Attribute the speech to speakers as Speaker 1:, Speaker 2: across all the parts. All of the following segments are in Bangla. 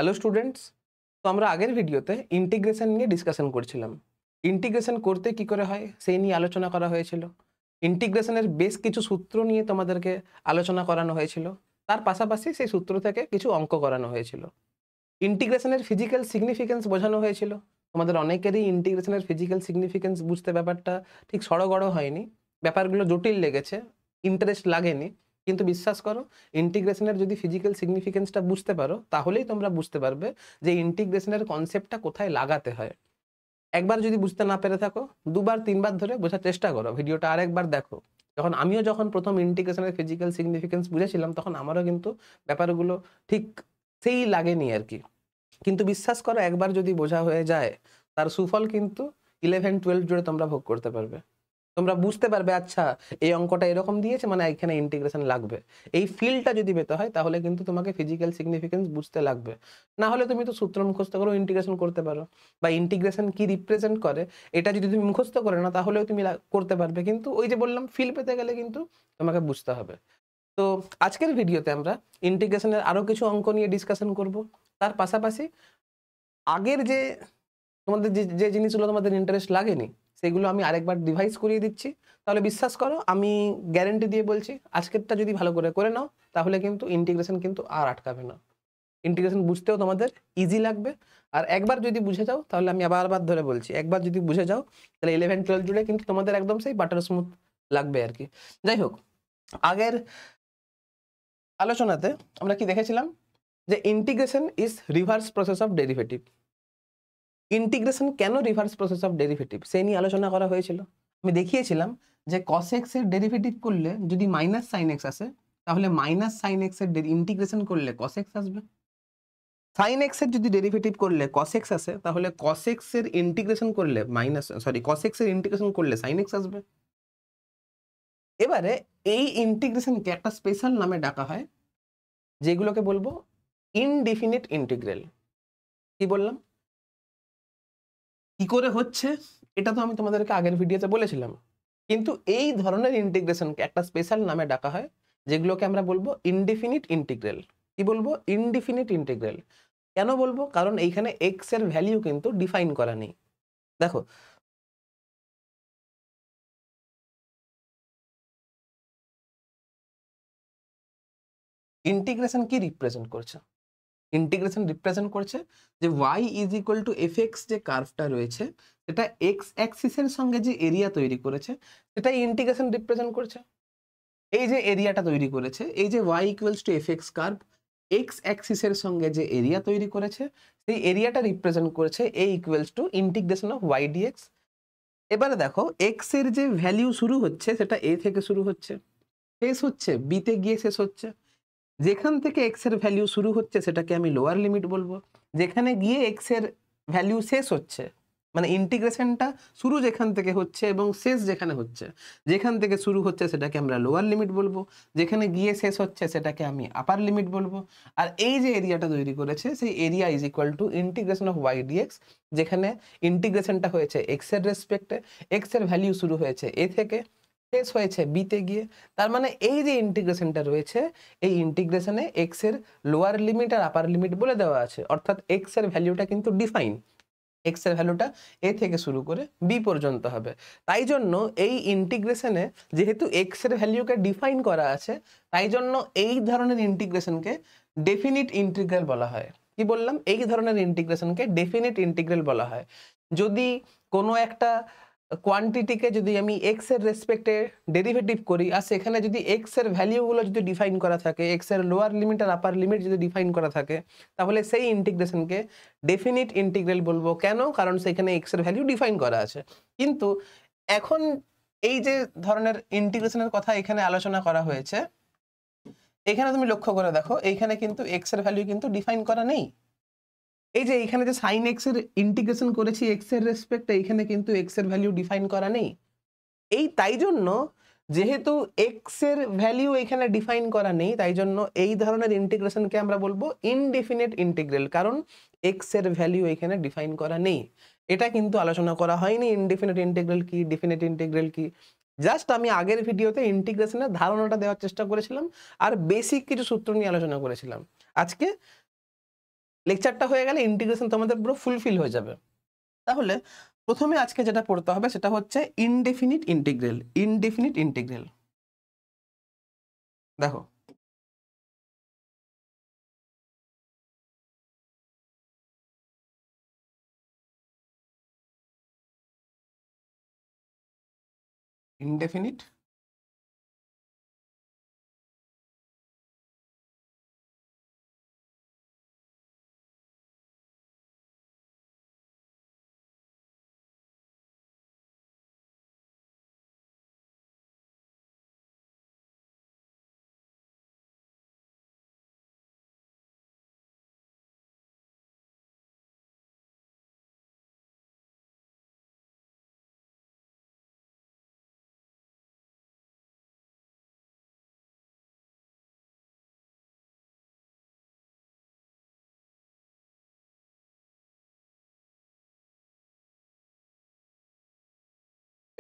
Speaker 1: Hello students. তো আমরা আগের ভিডিওতে ইন্টিগ্রেশন নিয়ে ডিসকাশন করছিলাম। ইন্টিগ্রেশন করতে কি করে হয় সেই নিয়ে আলোচনা করা হয়েছিল। ইন্টিগ্রেশনের বেশ কিছু সূত্র নিয়ে তোমাদেরকে আলোচনা করানো হয়েছিল। তার পাশাপাশি সেই সূত্র থেকে কিছু অঙ্ক করানো হয়েছিল। ইন্টিগ্রেশনের ফিজিক্যাল সিগনিফিকেন্স বোঝানো হয়েছিল। তোমাদের অনেকেরই ইন্টিগ্রেশনের ফিজিক্যাল সিগনিফিকেন্স বুঝতে ব্যাপারটা ঠিক সড়গড় হয়নি, ব্যাপারগুলো জটিল লেগেছে, ইন্টারেস্ট লাগেনি। কিন্তু বিশ্বাস করো, ইন্টিগ্রেশনের যদি ফিজিক্যাল সিগনিফিকেন্সটা বুঝতে পারো তাহলেই তোমরা বুঝতে পারবে যে ইন্টিগ্রেশনের কনসেপ্টটা কোথায় লাগাতে হয়। একবার যদি বুঝতে না পেরে থাকো, দুবার তিনবার ধরে বোঝার চেষ্টা করো, ভিডিওটা আরেকবার দেখো। যখন প্রথম ইন্টিগ্রেশনের ফিজিক্যাল সিগনিফিকেন্স বুঝেছিলাম তখন আমারও কিন্তু ব্যাপারগুলো ঠিক সেই লাগেনি আর কি। কিন্তু বিশ্বাস করো, একবার যদি বোঝা হয়ে যায় তার সুফল কিন্তু 11-12 জুড়ে তোমরা ভোগ করতে পারবে। তোমরা বুঝতে পারবে, আচ্ছা এই অঙ্কটা এরকম দিয়েছে মানে এখানে ইন্টিগ্রেশন লাগবে। এই ফিলটা যদি পেতে হয় তাহলে কিন্তু তোমাকে ফিজিক্যাল সিগনিফিকেন্স বুঝতে লাগবে। না হলে তুমি তো সূত্র মুখস্থ করে ইন্টিগ্রেশন করতে পারো, বা ইন্টিগ্রেশন কি রিপ্রেজেন্ট করে এটা যদি তুমি মুখস্থ করে না তাহলেও তুমি করতে পারবে, কিন্তু ওই যে বললাম ফিল পেতে গেলে কিন্তু তোমাকে বুঝতে হবে। তো আজকের ভিডিওতে আমরা ইন্টিগ্রেশনের আরো কিছু অঙ্ক নিয়ে ডিসকাশন করব। তার পাশাপাশি আগের যে তোমাদের যে যে জিনিসগুলো তোমাদের ইন্টারেস্ট লাগেনি সেগুলো আমি আরেকবার ডিভাইস করিয়ে দিচ্ছি। তাহলে বিশ্বাস করো, আমি গ্যারেন্টি দিয়ে বলছি, আজকেরটা যদি ভালো করে করে নাও তাহলে কিন্তু ইন্টিগ্রেশন কিন্তু আর আটকাবে না। ইন্টিগ্রেশন বুঝতেও তোমাদের ইজি লাগবে। আর একবার যদি বুঝে যাও তাহলে আমি আবার ধরে বলছি, একবার যদি বুঝে যাও তাহলে 11-12 জুড়ে কিন্তু তোমাদের একদম সেই বাটার স্মুথ লাগবে আর কি। যাই হোক, আগের আলোচনাতে আমরা কি দেখেছিলাম যে integration is reverse process of derivative. Integration কেন রিভার্স প্রসেস অফ ডেরিভেটিভ সেই নিয়ে আলোচনা করা হয়েছিল। আমি দেখিয়েছিলাম যে cos x এর ডেরিভেটিভ করলে যদি মাইনাস সাইন এক্স আসে তাহলে মাইনাস সাইন এক্স এর ইন্টিগ্রেশন করলে cos x আসবে। সাইন এক্স এর যদি ডেরিভেটিভ করলে cos x আসে তাহলে cos x এর ইন্টিগ্রেশন করলে cos x এর ইন্টিগ্রেশন করলে sin x আসবে। এবারে এই ইন্টিগ্রেশনকে একটা স্পেশাল নামে ডাকা হয়, যেগুলোকে বলবো ইনডিফিনিট ইন্টিগ্রাল। কি বললাম, কি করে হচ্ছে এটা তো আমি তোমাদেরকে আগের ভিডিওতে বলেছিলাম। কিন্তু এই ধরনের ইন্টিগ্রেশনকে একটা স্পেশাল নামে ডাকা হয়, যেগুলোকে আমরা বলবো ইনডিফিনিট ইন্টিগ্রাল। কি বলবো? Indefinite integral. কেন বলবো? কারণ এইখানে এক্স এর ভ্যালু কিন্তু ডিফাইন করা নেই। দেখো, ইন্টিগ্রেশন কি রিপ্রেজেন্ট করছে? ইন্টিগ্রেশন রিপ্রেজেন্ট করছে যে y is equal to F x যে কার্ভটা রয়েছে সেটা এক্স অ্যাক্সিসের সঙ্গে যে এরিয়া তৈরি করেছে সেটাই ইন্টিগ্রেশন রিপ্রেজেন্ট করছে। এই যে এরিয়াটা তৈরি করেছে, এই যে y equals to F X curve X অ্যাক্সিসের সঙ্গে যে এরিয়া তৈরি করেছে সেই এরিয়াটা রিপ্রেজেন্ট করেছে a equals to integration of y dx। এবারে দেখো, এক্স এর যে ভ্যালু শুরু হচ্ছে সেটা a থেকে শুরু হচ্ছে, শেষ হচ্ছে b তে গিয়ে শেষ হচ্ছে। যেখান থেকে এক্স এর ভ্যালু শুরু হচ্ছে সেটাকে আমি লোয়ার লিমিট বলবো, যেখানে গিয়ে এক্স এর ভ্যালু শেষ হচ্ছে মানে ইন্টিগ্রেশনটা শুরু যেখান থেকে হচ্ছে এবং শেষ যেখানে হচ্ছে, যেখান থেকে শুরু হচ্ছে সেটাকে আমরা লোয়ার লিমিট বলবো, যেখানে গিয়ে শেষ হচ্ছে সেটাকে আমি আপার লিমিট বলবো। আর এই যে এরিয়াটা তৈরি করেছে সেই area is equal to integration of Y dx, যেখানে ইন্টিগ্রেশনটা হয়েছে এক্স এর রেসপেক্টে, এক্স এর ভ্যালু শুরু হয়েছে এ থেকে, শেষ হয়েছে বি তে গিয়ে। তার মানে এই যে ইন্টিগ্রেশনটা রয়েছে এই ইন্টিগ্রেশনে এক্স এর লোয়ার লিমিট আর আপার লিমিট বলে দেওয়া আছে, অর্থাৎ এক্স এর ভ্যালুটা কিন্তু ডিফাইন, এক্স এর ভ্যালুটা এ থেকে শুরু করে বি পর্যন্ত হবে। তাই জন্য এই ইন্টিগ্রেশনে যেহেতু এক্স এর ভ্যালুকে ডিফাইন করা আছে তাই জন্য এই ধরনের ইন্টিগ্রেশনকে ডেফিনিট ইন্টিগ্রাল বলা হয়। কি বললাম? এই ধরনের ইন্টিগ্রেশনকে ডেফিনিট ইন্টিগ্রাল বলা হয়। যদি কোনো একটা কোয়ান্টিটিকে যদি আমি এক্স এর রেসপেক্টে ডেরিভেটিভ করি আর সেখানে যদি এক্স এর ভ্যালুগুলো যদি ডিফাইন করা থাকে, এক্স এর লোয়ার লিমিট আর আপার লিমিট যদি ডিফাইন করা থাকে তাহলে সেই ইন্টিগ্রেশনকে ডেফিনিট ইন্টিগ্রাল বলবো। কেন? কারণ সেখানে এক্স এর ভ্যালু ডিফাইন করা আছে। কিন্তু এখন এই যে ধরনের ইন্টিগ্রেশনের কথা এখানে আলোচনা করা হয়েছে, এখানে তুমি লক্ষ্য করে দেখো এইখানে কিন্তু এক্স এর ভ্যালু কিন্তু ডিফাইন করা নেই। এই যে এখানে যে সাইন এক্স এর ইন্টিগ্রেশন করেছি এক্স এর রেসপেক্টে, এখানে কিন্তু এক্স এর ভ্যালু ডিফাইন করা নেই। এই তাই জন্য যেহেতু এক্স এর ভ্যালু এখানে ডিফাইন করা নেই তাই জন্য এই ধরনের ইন্টিগ্রেশনকে আমরা বলবো ইনডেফিনিট ইন্টিগ্রাল, কারণ এক্স এর ভ্যালু এখানে ডিফাইন করা নেই। এটা কিন্তু আলোচনা করা হয়নি ইনডেফিনিট ইন্টিগ্রাল কি, ডেফিনিট ইন্টিগ্রাল কি। জাস্ট আমি আগের ভিডিওতে ইন্টিগ্রেশনের ধারণাটা দেওয়ার চেষ্টা করেছিলাম আর বেসিক কিছু সূত্র নিয়ে আলোচনা করেছিলাম। আজকে লেকচারটা হয়ে গেলে ইন্টিগ্রেশন তোমাদের পুরো ফুলফিল হয়ে যাবে। তাহলে প্রথমে আজকে যেটা পড়তে হবে সেটা হচ্ছে ইনডেফিনিট ইন্টিগ্রাল। ইনডেফিনিট ইন্টিগ্রাল দেখো, ইনডেফিনিট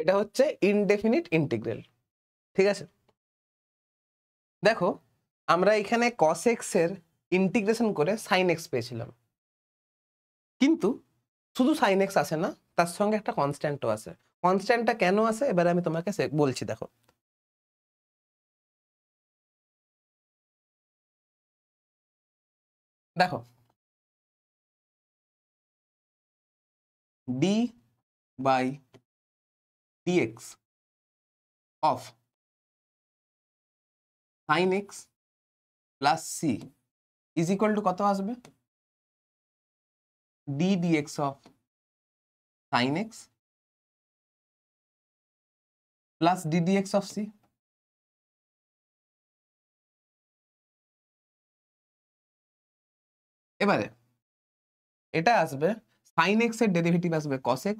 Speaker 1: এটা হচ্ছে ইনডেফিনিট ইন্টিগ্রাল। ঠিক আছে, দেখো আমরা এখানে cos x এর ইন্টিগ্রেশন করে sin x পেয়েছিলাম, কিন্তু শুধু sin x আসে না, তার সঙ্গে একটা কনস্ট্যান্টও আসে। কনস্ট্যান্টটা কেন আসে এবারে আমি তোমাকে বলছি। দেখো, দেখো d by dx of sin x plus c is equal to কত আসবে? d dx of sin x plus d dx of c। এবারে এটা আসবে sin x এর ডেরিভেটিভ আসবে cos x,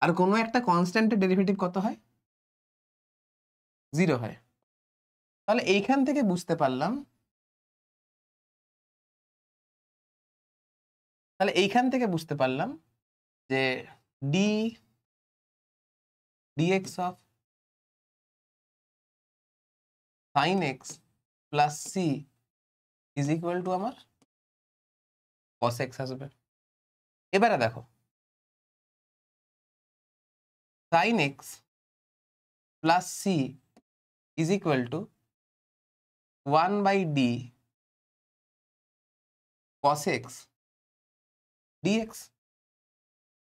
Speaker 1: আর কোনো একটা কনস্ট্যান্টের ডেরিভেটিভ কত হয়? 0 হয়। তাহলে এইখান থেকে বুঝতে পারলাম, যে d dx of sin x plus c is equal two আমার cos x আসবে। এবারে দেখো sin x plus c is equal two 1/d cos x dx।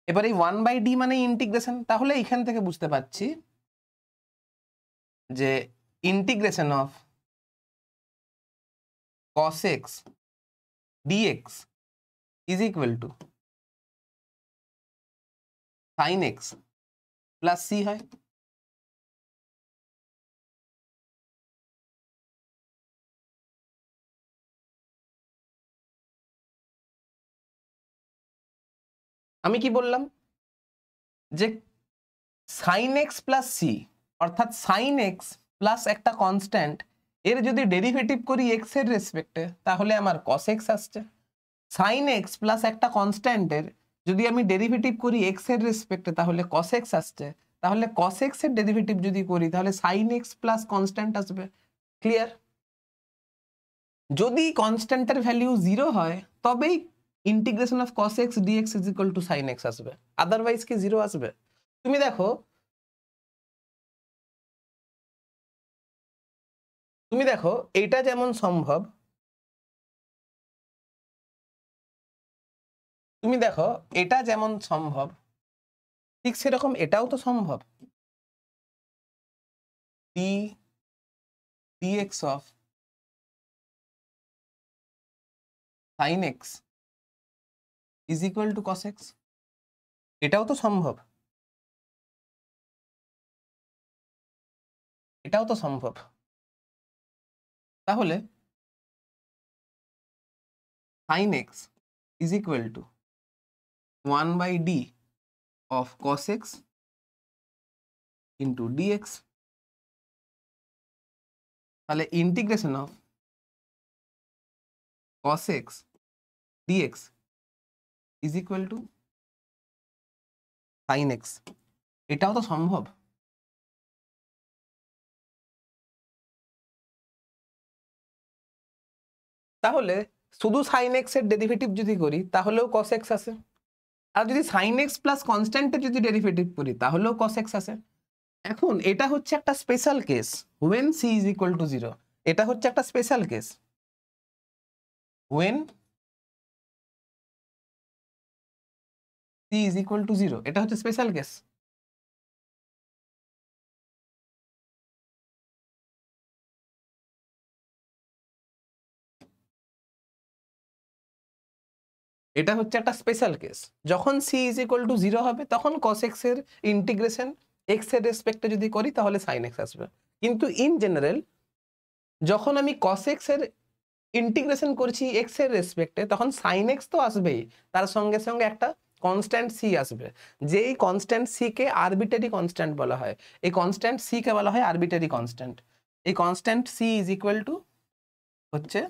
Speaker 1: এবার এই 1/d মানে ইন্টিগ্রেশন, তাহলে এখান থেকে বুঝতে পারছি যে integration of cos x dx is equal two sin x plus c হয়। আমি কি বললাম যে sin x প্লাস c অর্থাৎ sin x প্লাস একটা কনস্ট্যান্ট, এর যদি ডেরিভেটিভ করি x এর রেসপেক্টে তাহলে আমার cos x আসছে। sin x প্লাস একটা কনস্ট্যান্টের যদি আমি ডেরিভেটিভ করি x এর রেসপেক্টে তাহলে cos x আসছে। তাহলে cos x এর ডেরিভেটিভ যদি করি তাহলে sin x প্লাস কনস্ট্যান্ট আসবে। ক্লিয়ার? যদি কনস্ট্যান্টের ভ্যালু 0 হয় তবেই integration of cos x dx is equal two sin x আসবে, আদারওয়াইজ কি 0 আসবে? তুমি দেখো, এটা যেমন সম্ভব, ঠিক সেরকম এটাও তো সম্ভব। d dx of sin x is equal two cos x, এটাও তো সম্ভব, তাহলে sin x is equal two 1/d of cos x into dx। তাহলে integration of cos x dx is equal two sin x, এটাও তো সম্ভব। তাহলে শুধু সাইন এক্স এর ডেরিভেটিভ যদি করি তাহলেও কস এক্স আসে, আর যদি সাইন এক্স প্লাস কনস্ট্যান্টের যদি ডেরিভেটিভ করি তাহলেও কস এক্স আসে। এখন এটা হচ্ছে একটা special case, when c is equal to 0, এটা হচ্ছে একটা special case when c is equal to 0, এটা হচ্ছে স্পেশাল কেস। এটা হচ্ছে একটা স্পেশাল কেস, যখন c is equal to 0 হবে তখন cos x এর ইন্টিগ্রেশন x এর রেসপেক্টে যদি করি তাহলে sin x আসবে। কিন্তু ইন জেনারেল যখন আমি cos x এর ইন্টিগ্রেশন করছি x এর রেসপেক্টে তখন sin x তো আসবেই, তার সঙ্গে সঙ্গে একটা কনস্ট্যান্ট c আসবে, যেই কনস্ট্যান্ট c কে আরবিটারি কনস্ট্যান্ট বলা হয়। এই কনস্ট্যান্ট c কে বলা হয় আরবিটারি কনস্ট্যান্ট। এই constant c is equal two হচ্ছে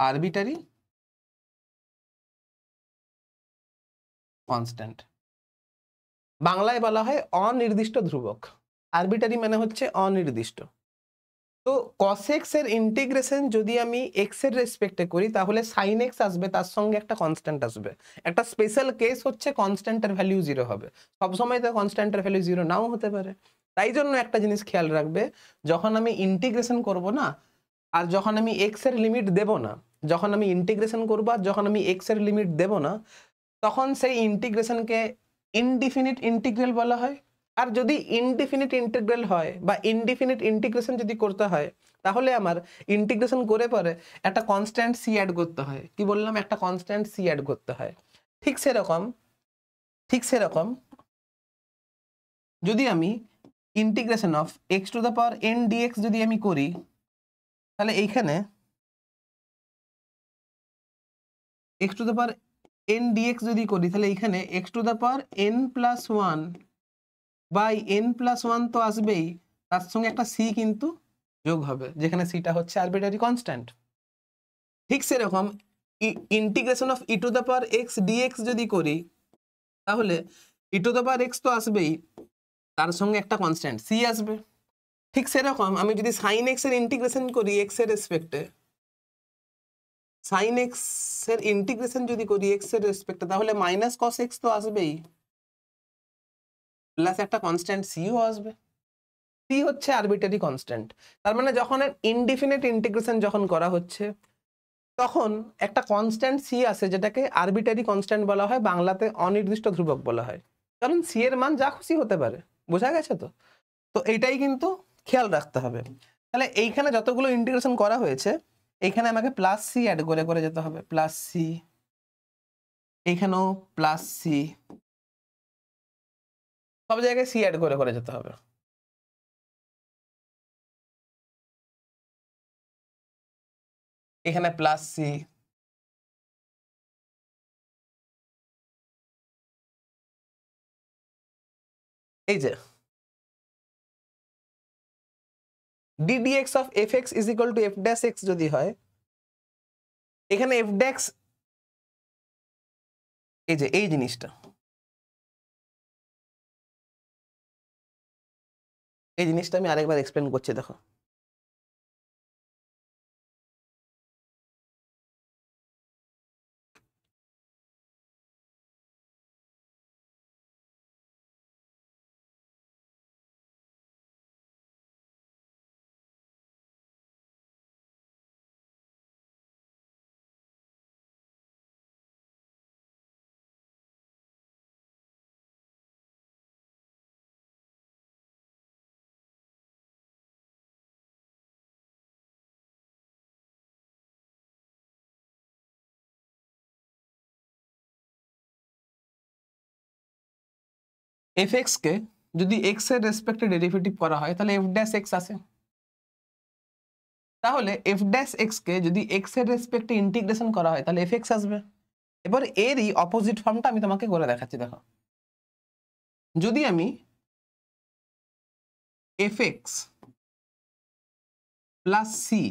Speaker 1: আরবিটারি কনস্ট্যান্ট, বাংলায় বলা হয় অনির্দিষ্ট ধ্রুবক। আরবিটারি মানে হচ্ছে অনির্দিষ্ট। তো cos x এর ইন্টিগ্রেশন যদি আমি x এর রেসপেক্টে করি তাহলে sin x আসবে, তার সঙ্গে একটা কনস্ট্যান্ট আসবে। একটা স্পেশাল কেস হচ্ছে কনস্ট্যান্টের ভ্যালু 0 হবে, সবসময় তো কনস্ট্যান্টের ভ্যালু 0 নাও হতে পারে। তাই জন্য একটা জিনিস খেয়াল রাখবে, যখন আমি ইন্টিগ্রেশন করব না আর যখন আমি x এর লিমিট দেব না, যখন আমি ইন্টিগ্রেশন করব আর যখন আমি x এর লিমিট দেব না, তখন সেই ইন্টিগ্রেশনকে ইনডিফিনিট ইন্টিগ্রাল বলা হয়। আর যদি ইনডিফিনিট ইন্টিগ্রাল হয় বা ইনডিফিনিট ইন্টিগ্রেশন যদি করতে হয় তাহলে আমার ইন্টিগ্রেশন করে পরে একটা কনস্ট্যান্ট সি অ্যাড করতে হয়। কি বললাম? একটা কনস্ট্যান্ট সি অ্যাড করতে হয়। ঠিক সেরকম যদি আমি integration of x to the power n dx যদি আমি করি তাহলে এইখানে x to the power n dx যদি করি তাহলে এইখানে x to the power n plus one by n plus one তো আসবেই, তার সঙ্গে একটা সি কিন্তু যোগ হবে, যেখানে সিটা হচ্ছে আরবিটারি কনস্ট্যান্ট। ঠিক সেরকম integration of e to the power x dx যদি করি তাহলে e to the power x তো আসবেই, তার সঙ্গে একটা কনস্ট্যান্ট সি আসবে। ঠিক সেরকম আমি যদি সাইন এক্স এর ইন্টিগ্রেশন করি এক্স এর রেসপেক্টে, সাইন এক্স এর ইন্টিগ্রেশন যদি করি এক্স এর রেসপেক্টে তাহলে মাইনাস কস এক্স তো আসবেই, প্লাস একটা কনস্ট্যান্ট সিও আসবে। সি হচ্ছে আরবিটারি কনস্ট্যান্ট। তার মানে যখন ইনডিফিনিট ইন্টিগ্রেশন যখন করা হচ্ছে তখন একটা কনস্ট্যান্ট সি আসে, যেটাকে আরবিটারি কনস্ট্যান্ট বলা হয়, বাংলাতে অনির্দিষ্ট ধ্রুবক বলা হয়, কারণ সি এর মান যা খুশি হতে পারে। বোঝা গেছে তো? তো এইটাই কিন্তু খেয়াল রাখতে হবে। তাহলে এইখানে যতগুলো ইন্টিগ্রেশন করা হয়েছে এইখানে আমাকে প্লাস সি অ্যাড করে করে যেতে হবে, প্লাস সি, এইখানেও প্লাস সি, সব জায়গায় সি অ্যাড করে করে যেতে হবে। এখানে প্লাস সি, এই যে ddx of fx is equal to f dash x যদি হয়, এখানে f dash, এই যে এই জিনিসটা, এই জিনিসটা আমি আরেকবার এক্সপ্লেন করছি, দেখো। fx কে যদি x এর রেসপেক্টে ডেরিভেটিভ করা হয় তাহলে f dash x আসে। তাহলে f dash x কে যদি x এর রেসপেক্টে ইন্টিগ্রেশন করা হয় তাহলে fx আসবে। এবার এরই অপোজিট ফর্মটা আমি তোমাকে করে দেখাচ্ছি, দেখো। যদি আমি fx প্লাস সি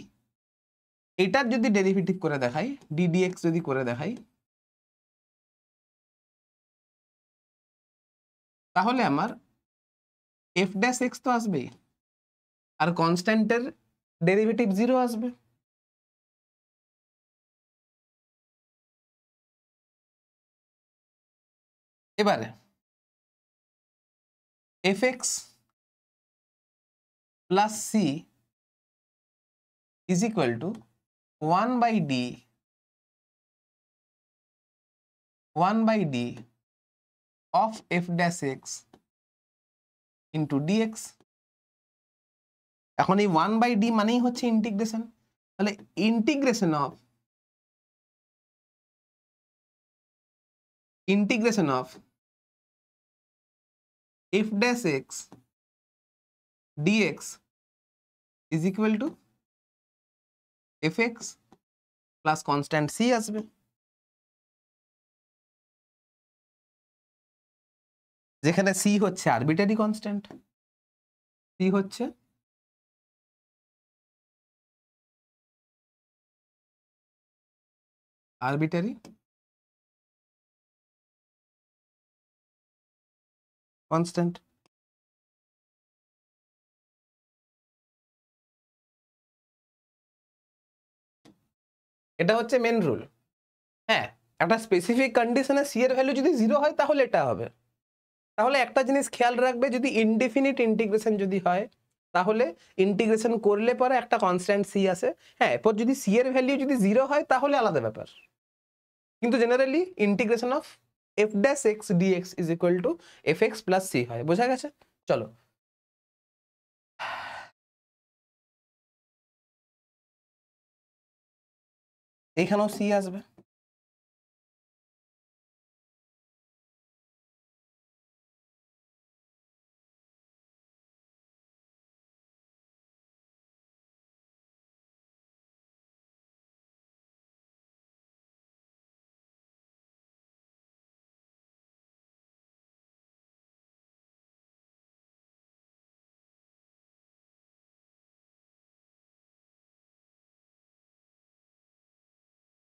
Speaker 1: এটার যদি ডেরিভেটিভ করে দেখাই, ddx যদি করে দেখাই, তাহলে আমার f dash x তো আসবেই, আর কনস্ট্যান্টের ডেরিভেটিভ 0 আসবে। এবারে fx plus c is equal to 1 by d of f dash x into dx। এখন এই 1 by d মানেই হচ্ছে ইন্টিগ্রেশন, তাহলে integration of f dash x dx is equal to fx plus constant c আসবে, যেখানে c হচ্ছে আরবিটারি কনস্ট্যান্ট, c হচ্ছে আরবিটারি কনস্ট্যান্ট। এটা হচ্ছে মেন রুল। হ্যাঁ, একটা স্পেসিফিক কন্ডিশনে সি এর ভ্যালু যদি 0 হয় তাহলে এটা হবে। তাহলে একটা জিনিস খেয়াল রাখবে, যদি ইনডেফিনিট ইন্টিগ্রেশন যদি হয় তাহলে ইন্টিগ্রেশন করলে পরে একটা কনস্ট্যান্ট সি আসে। হ্যাঁ, এরপর যদি সি এর ভ্যালু যদি 0 হয় তাহলে আলাদা ব্যাপার, কিন্তু generally integration of f dash x dx is equal to F x plus c হয়। বোঝা গেছে? চলো এইখানেও সি আসবে।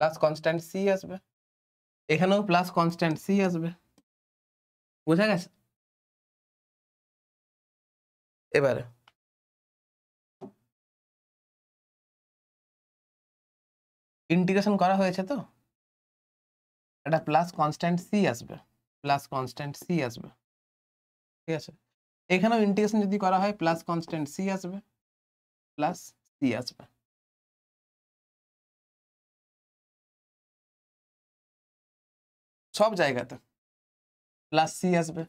Speaker 1: প্লাস কনস্ট্যান্ট সি আসবে, এখানেও প্লাস কনস্ট্যান্ট সি আসবে। বোঝা গেছে? এবারে ইন্টিগ্রেশন করা হয়েছে তো, এটা প্লাস কনস্ট্যান্ট সি আসবে, প্লাস কনস্ট্যান্ট সি আসবে। ঠিক আছে, এখানেও ইন্টিগ্রেশন যদি করা হয় প্লাস কনস্ট্যান্ট সি আসবে, প্লাস সি আসবে। সব জায়গাতে প্লাস সি আসবে,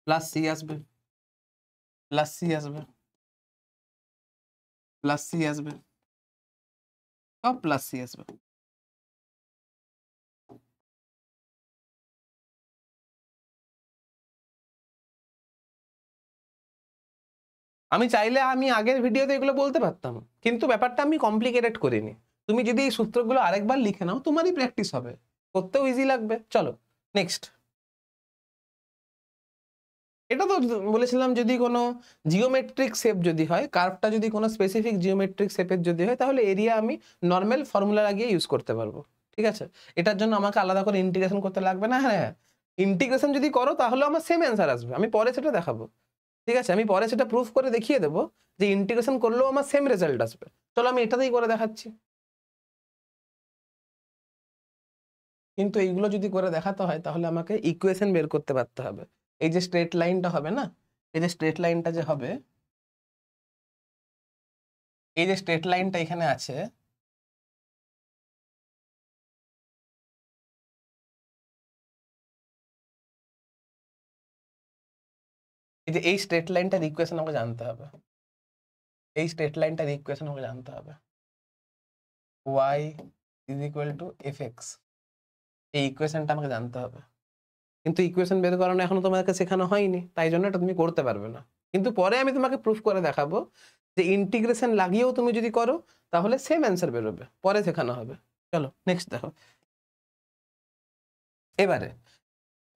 Speaker 1: প্লাস সি আসবে, প্লাস সি আসবে, প্লাস সি আসবে, সব প্লাস সি আসবে। আমি চাইলে আমি আগের ভিডিওতে এগুলো বলতে পারতাম, কিন্তু ব্যাপারটা আমি কমপ্লিকেটেড করিনি। তুমি যদি এই সূত্রগুলো আরেকবার লিখে নাও তোমারই প্র্যাকটিস হবে, করতেও ইজি লাগবে। চলো নেক্সট। এটা তো বলেছিলাম যদি কোনো জিওমেট্রিক শেপ যদি হয়, কার্ভটা যদি কোনো স্পেসিফিক জিওমেট্রিক শেপের যদি হয়, তাহলে এরিয়া আমি নর্মাল ফর্মুলা লাগিয়ে ইউজ করতে পারবো। ঠিক আছে, এটার জন্য আমাকে আলাদা করে ইন্টিগ্রেশন করতে লাগবে না। হ্যাঁ, ইন্টিগ্রেশন যদি করো তাহলে আমার সেম অ্যান্সার আসবে, আমি পরে সেটা দেখাবো। ঠিক আছে, আমি পরে সেটা প্রুফ করে দেখিয়ে দেবো যে ইন্টিগ্রেশন করলেও আমার সেম রেজাল্ট আসবে। চলো আমি এটাতেই করে দেখাচ্ছি। কিন্তু এইগুলো যদি করে দেখাতে হয় তাহলে আমাকে ইকুয়েশন বের করতে পারতে হবে। এই যে স্ট্রেট লাইনটা হবে না, এই যে স্ট্রেট লাইনটা যে হবে, এই যে স্ট্রেট লাইনটা এখানে আছে, এই যে এই স্ট্রেট লাইনটার ইকুয়েশন আমাকে জানতে হবে। এই স্ট্রেট লাইনটার ইকুয়েশন আমাকে জানতে হবে, y is equal to F x. এই ইকুয়েশনটা আমাকে জানতে হবে, কিন্তু ইকুয়েশন বের করানো এখনো তোমাকে শেখানো হয়নি, তাই জন্য এটা তুমি করতে পারবে না। কিন্তু পরে আমি তোমাকে প্রুফ করে দেখাবো যে ইন্টিগ্রেশন লাগিয়েও তুমি যদি করো তাহলে সেম অ্যান্সার বেরোবে, পরে শেখানো হবে। চলো নেক্সট দেখো। এবারে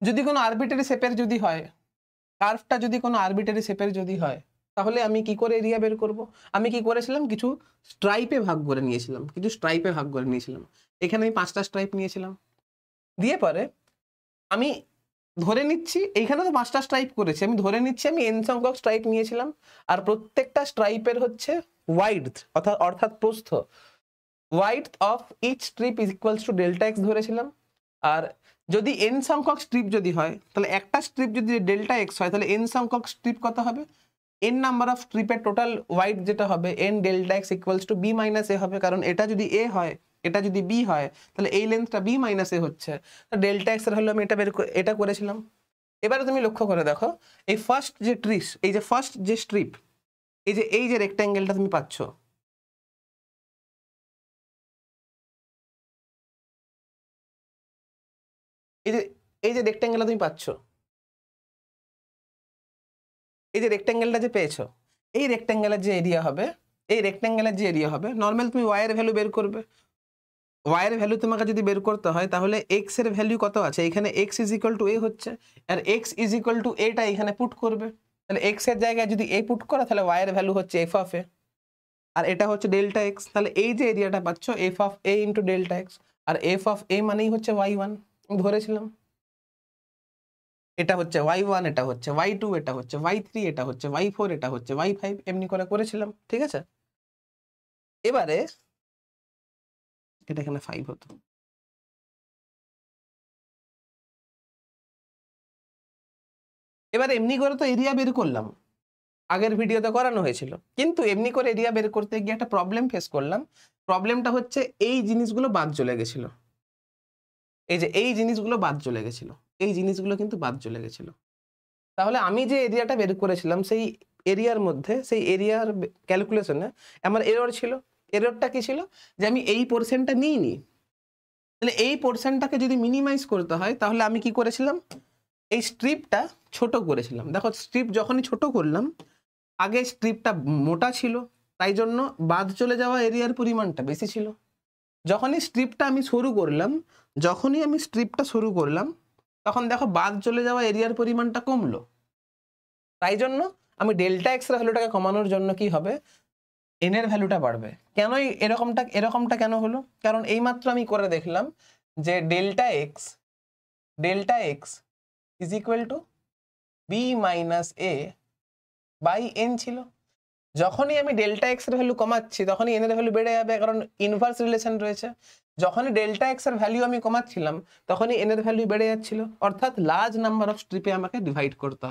Speaker 1: যদি কোনো আরবিটারি শেপের যদি হয়, কার্ভটা যদি কোনো আরবিটারি শেপের যদি হয়, তাহলে আমি কি করে এরিয়া বের করব? আমি কি করেছিলাম, কিছু স্ট্রাইপে ভাগ করে নিয়েছিলাম, এখানে আমি 5টা স্ট্রাইপ নিয়েছিলাম, দিয়ে পরে আমি ধরে নিচ্ছি এইখানে তো 5টা স্ট্রাইপ করেছি, আমি ধরে নিচ্ছি আমি n সংখ্যক স্ট্রাইপ নিয়েছিলাম, আর প্রত্যেকটা স্ট্রাইপের হচ্ছে ওয়াইডথ অর্থাৎ প্রস্থ, width of each strip is equals to delta X ধরেছিলাম। আর যদি n সংখ্যক স্ট্রিপ যদি হয় তাহলে একটা স্ট্রিপ যদি ডেল্টা এক্স হয় তাহলে n সংখ্যক স্ট্রিপ কত হবে, n নাম্বার অফ স্ট্রিপের টোটাল ওয়াইড যেটা হবে n delta X equals to B minus A হবে, কারণ এটা যদি এ হয় এটা যদি বি হয় তাহলে এই লেন্থটা বি মাইনাস এ হচ্ছে, ডেল্টা এক্স এর হলো আমি এটা করেছিলাম। এবারে তুমি লক্ষ্য করে দেখো এই ফার্স্ট যে ট্রিস, এই যে ফার্স্ট যে স্ট্রিপ, এই যে রেক্ট্যাঙ্গেলটা তুমি পাচ্ছ, এই যে রেক্ট্যাঙ্গেলটা তুমি পাচ্ছ, এই যে রেক্ট্যাঙ্গেলটা যে পেয়েছো, এই রেক্ট্যাঙ্গেলের যে এরিয়া হবে, এই রেক্ট্যাঙ্গেলের যে এরিয়া হবে, নর্মাল তুমি ওয়াই এর ভ্যালু বের করবে। ওয়াই এর ভ্যালু তোমাকে যদি বের করতে হয় তাহলে এক্স এর ভ্যালু কত আছে, এখানে এক্স ইজ ইকুয়াল টু এ হচ্ছে, আর এক্স ইজ ইকুয়াল টু এটা এখানে পুট করবে, তাহলে এক্স এর জায়গায় যদি এ পুট করো তাহলে ওয়াই এর ভ্যালু হচ্ছে এফ অফ এ, আর এটা হচ্ছে ডেল্টা এক্স, তাহলে এই যে এরিয়াটা পাচ্ছ F of A into delta X, আর এফ অফ এ মানেই হচ্ছে ওয়াই ওয়ান ধরেছিলাম, এটা হচ্ছে ওয়াই ওয়ান, এটা হচ্ছে ওয়াই টু, এটা হচ্ছে ওয়াই থ্রি, এটা হচ্ছে ওয়াই ফোর, এটা হচ্ছে ওয়াই ফাইভ, এমনি করে করেছিলাম, ঠিক আছে। এবারে এটা এখানে ফাইভ হতো, এবার এমনি করে তো এরিয়া বের করলাম, আগের ভিডিওতে করানো হয়েছিল, কিন্তু এমনি করে এরিয়া বের করতে গিয়ে একটা প্রবলেম ফেস করলাম। প্রবলেমটা হচ্ছে এই জিনিসগুলো বাদ চলে গেছিল, এই যে এই জিনিসগুলো বাদ চলে গেছিল, এই জিনিসগুলো কিন্তু বাদ চলে গেছিল। তাহলে আমি যে এরিয়াটা বের করেছিলাম সেই এরিয়ার মধ্যে, সেই এরিয়ার ক্যালকুলেশনে আমার এরর ছিল। এররটা কি ছিল, যে আমি এই পোর্শনটা নিইনি, তাহলে এই পোর্শনটাকে যদি মিনিমাইজ করতে হয় তাহলে আমি কি করেছিলাম, এই স্ট্রিপটা ছোট করেছিলাম। দেখো স্ট্রিপ যখনই ছোট করলাম, আগে স্ট্রিপটা মোটা ছিল তাই জন্য বাদ চলে যাওয়া এরিয়ার পরিমাণটা বেশি ছিল, যখনই স্ট্রিপটা আমি শুরু করলাম তখন দেখো বাদ চলে যাওয়া এরিয়ার পরিমাণটা কমলো, তাই জন্য আমি ডেল্টা এক্স এর ভ্যালুটাকে কমানোর জন্য কি হবে, এন এর ভ্যালুটা বাড়বে। কেন এরকমটা কেন হলো, কারণ এইমাত্র আমি করে দেখলাম যে delta x is equal to B minus a by n ছিল। যখনই আমি ডেল্টা এক্স এর ভ্যালু কমাচ্ছি তখনই এন এর ভ্যালু বেড়ে যাবে, কারণ ইনভার্স রিলেশন রয়েছে। যখনই ডেল্টা এক্স এর ভ্যালু আমি কমাচ্ছিলাম তখনই এন এর ভ্যালু বেড়ে যাচ্ছিল, অর্থাৎ লার্জ নাম্বার অফ স্ট্রিপে আমাকে ডিভাইড করতে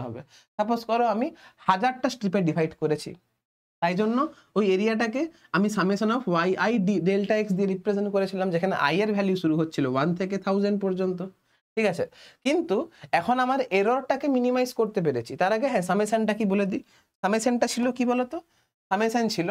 Speaker 1: হবে, সাপোজ করো আমি 1000টা স্ট্রিপে ডিভাইড করেছি, তাই জন্য ওই এরিয়াটাকে আমি summation of y i delta x দিয়ে রিপ্রেজেন্ট করেছিলাম, যেখানে আই এর ভ্যালু শুরু হচ্ছিল 1 থেকে 1000 পর্যন্ত, ঠিক আছে। কিন্তু এখন আমার এররটাকে মিনিমাইজ করতে পেরেছি, তার আগে হ্যাঁ সামেশনটা কি বলে দিই। সামেশনটা ছিল কি বলতো, সামেশন ছিল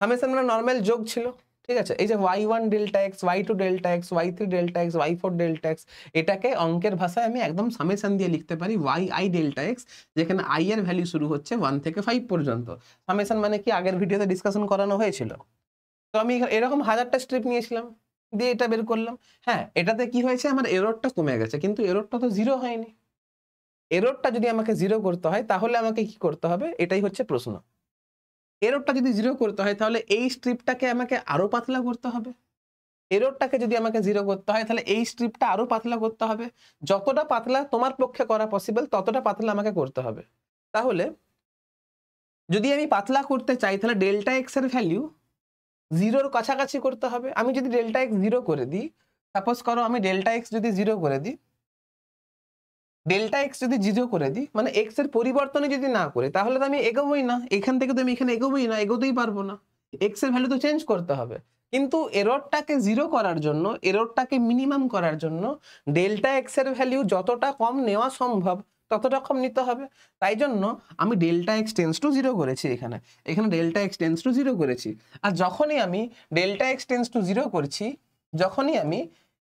Speaker 1: সামেশন মানে নর্মাল যোগ ছিল, ঠিক আছে। এই যে y1 delta x, y2 delta x, y3 delta x, y4 delta x, এটাকে অঙ্কের ভাষায় আমি একদম সামেশন দিয়ে লিখতে পারি yi ডেল্টা এক্স, যেখানে i এর ভ্যালু শুরু হচ্ছে 1 থেকে 5 পর্যন্ত। সামেশন মানে কি আগের ভিডিওতে ডিসকাশন করানো হয়েছিল। তো আমি এরকম 1000টা স্ট্রিপ নিয়েছিলাম, দিয়ে এটা বের করলাম। হ্যাঁ, এটাতে কি হয়েছে, আমার এররটা কমে গেছে, কিন্তু এররটা তো জিরো হয়নি। এররটা যদি আমাকে জিরো করতে হয় তাহলে আমাকে কি করতে হবে, এটাই হচ্ছে প্রশ্ন। এররটা যদি জিরো করতে হয় তাহলে এই স্ট্রিপটাকে আমাকে আরো পাতলা করতে হবে। এররটাকে যদি আমাকে জিরো করতে হয় তাহলে এই স্ট্রিপটা আরো পাতলা করতে হবে। যতটা পাতলা তোমার পক্ষে করা পসিবল ততটা পাতলা আমাকে করতে হবে। তাহলে যদি আমি পাতলা করতে চাই তাহলে ডেল্টা এক্স এর ভ্যালু জিরোর কাছাকাছি করতে হবে। আমি যদি ডেল্টা এক্স জিরো করে দিই, সাপোজ করো আমি ডেল্টা এক্স যদি জিরো করে দিই, মানে এক্স এর পরিবর্তনে যদি না করে তাহলে তো আমি এগোবোই না, এখান থেকে তো আমি এখানে এগোবোই না, এগোতেই পারবো না। এক্স এর ভ্যালু তো চেঞ্জ করতে হবে, কিন্তু এররটাকে জিরো করার জন্য, এররটাকে মিনিমাম করার জন্য ডেল্টা এক্স এর ভ্যালু যতটা কম নেওয়া সম্ভব ততটা কম নিতে হবে। তাই জন্য আমি delta x tends to zero করেছি, এখানে delta x tends to zero করেছি। আর যখনই আমি delta x tends to zero করছি, যখনই আমি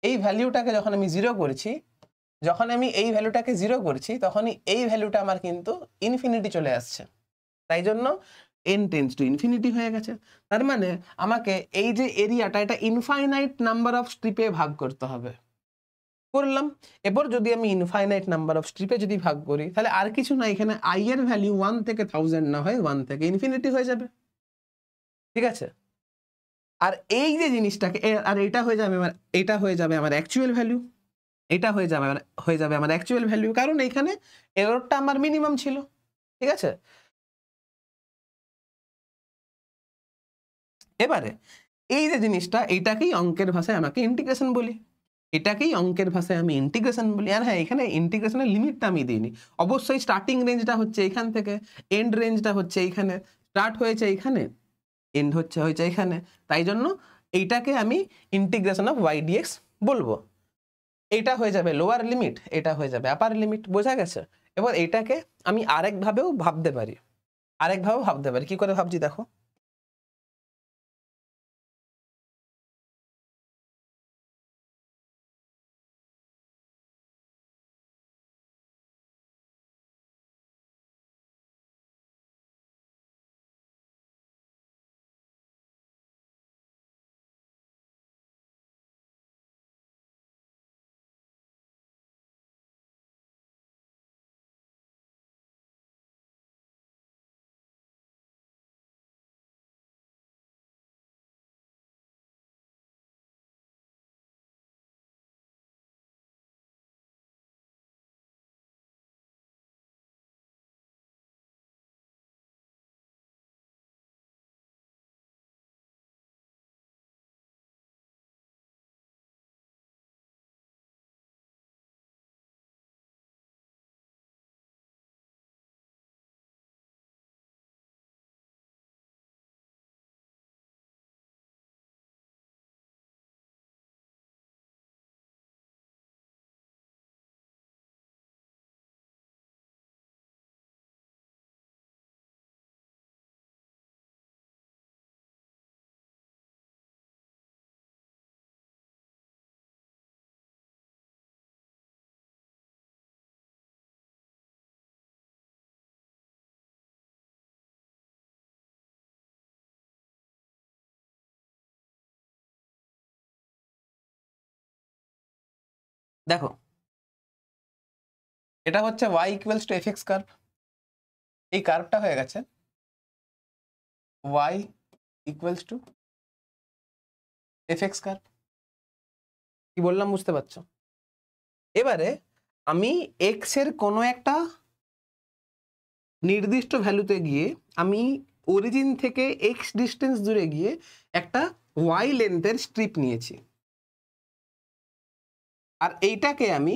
Speaker 1: এই ভ্যালুটাকে যখন আমি জিরো করছি, তখনই এই ভ্যালুটা আমার কিন্তু ইনফিনিটি চলে আসছে। তাই জন্য n টেন্স টু ইনফিনিটি হয়ে গেছে। তার মানে আমাকে এই যে এরিয়াটা, এটা ইনফাইনাইট নাম্বার অফ স্ট্রিপে ভাগ করতে হবে। করলাম। এরপর যদি আমি ইনফাইনাইট নাম্বার অফ স্ট্রিপে যদি ভাগ করি তাহলে আর কিছু না, এখানে i এর ভ্যালু 1 থেকে 1000 না হয় 1 থেকে ইনফিনিটি হয়ে যাবে, ঠিক আছে। আর এই যে জিনিসটাকে আর এটা হয়ে যাবে আমার অ্যাকচুয়াল ভ্যালু, এটা হয়ে যাবে আমার অ্যাকচুয়াল ভ্যালু, কারণ এখানে এররটা আমার মিনিমাম ছিল। ঠিক আছে, এবারে এই যে জিনিসটা, এটাকেই অঙ্কের ভাষায় আমাকে ইন্টিগ্রেশন বলি, এটাকেই অঙ্কের ভাষায় আমি ইন্টিগ্রেশন বলি। আর হ্যাঁ, এখানে ইন্টিগ্রেশনের লিমিটটা আমি দিইনি, অবশ্যই স্টার্টিং রেঞ্জটা হচ্ছে এখান থেকে, এন্ড রেঞ্জটা হচ্ছে এইখানে, স্টার্ট হয়েছে এইখানে, এন্ড হয়েছে এখানে, তাই জন্য এইটাকে আমি ইন্টিগ্রেশন অফ ওয়াই ডিএক্স বলবো। এটা হয়ে যাবে লোয়ার লিমিট, এটা হয়ে যাবে আপার লিমিট, বোঝা গেছে? এবার এটাকে আমি আরেকভাবেও ভাবতে পারি, কি করে ভাবছি দেখো। দেখো, এটা হচ্ছে y equals to F X curve, এই কার্ভটা হয়ে গেছে y equals to F X curve. কি বললাম বুঝতে পারছো? এবারে আমি এক্স এর কোনো একটা নির্দিষ্ট ভ্যালুতে গিয়ে, আমি অরিজিন থেকে এক্স ডিস্টেন্স দূরে গিয়ে একটা ওয়াই লেন্থের স্ট্রিপ নিয়েছি, আর এইটাকে আমি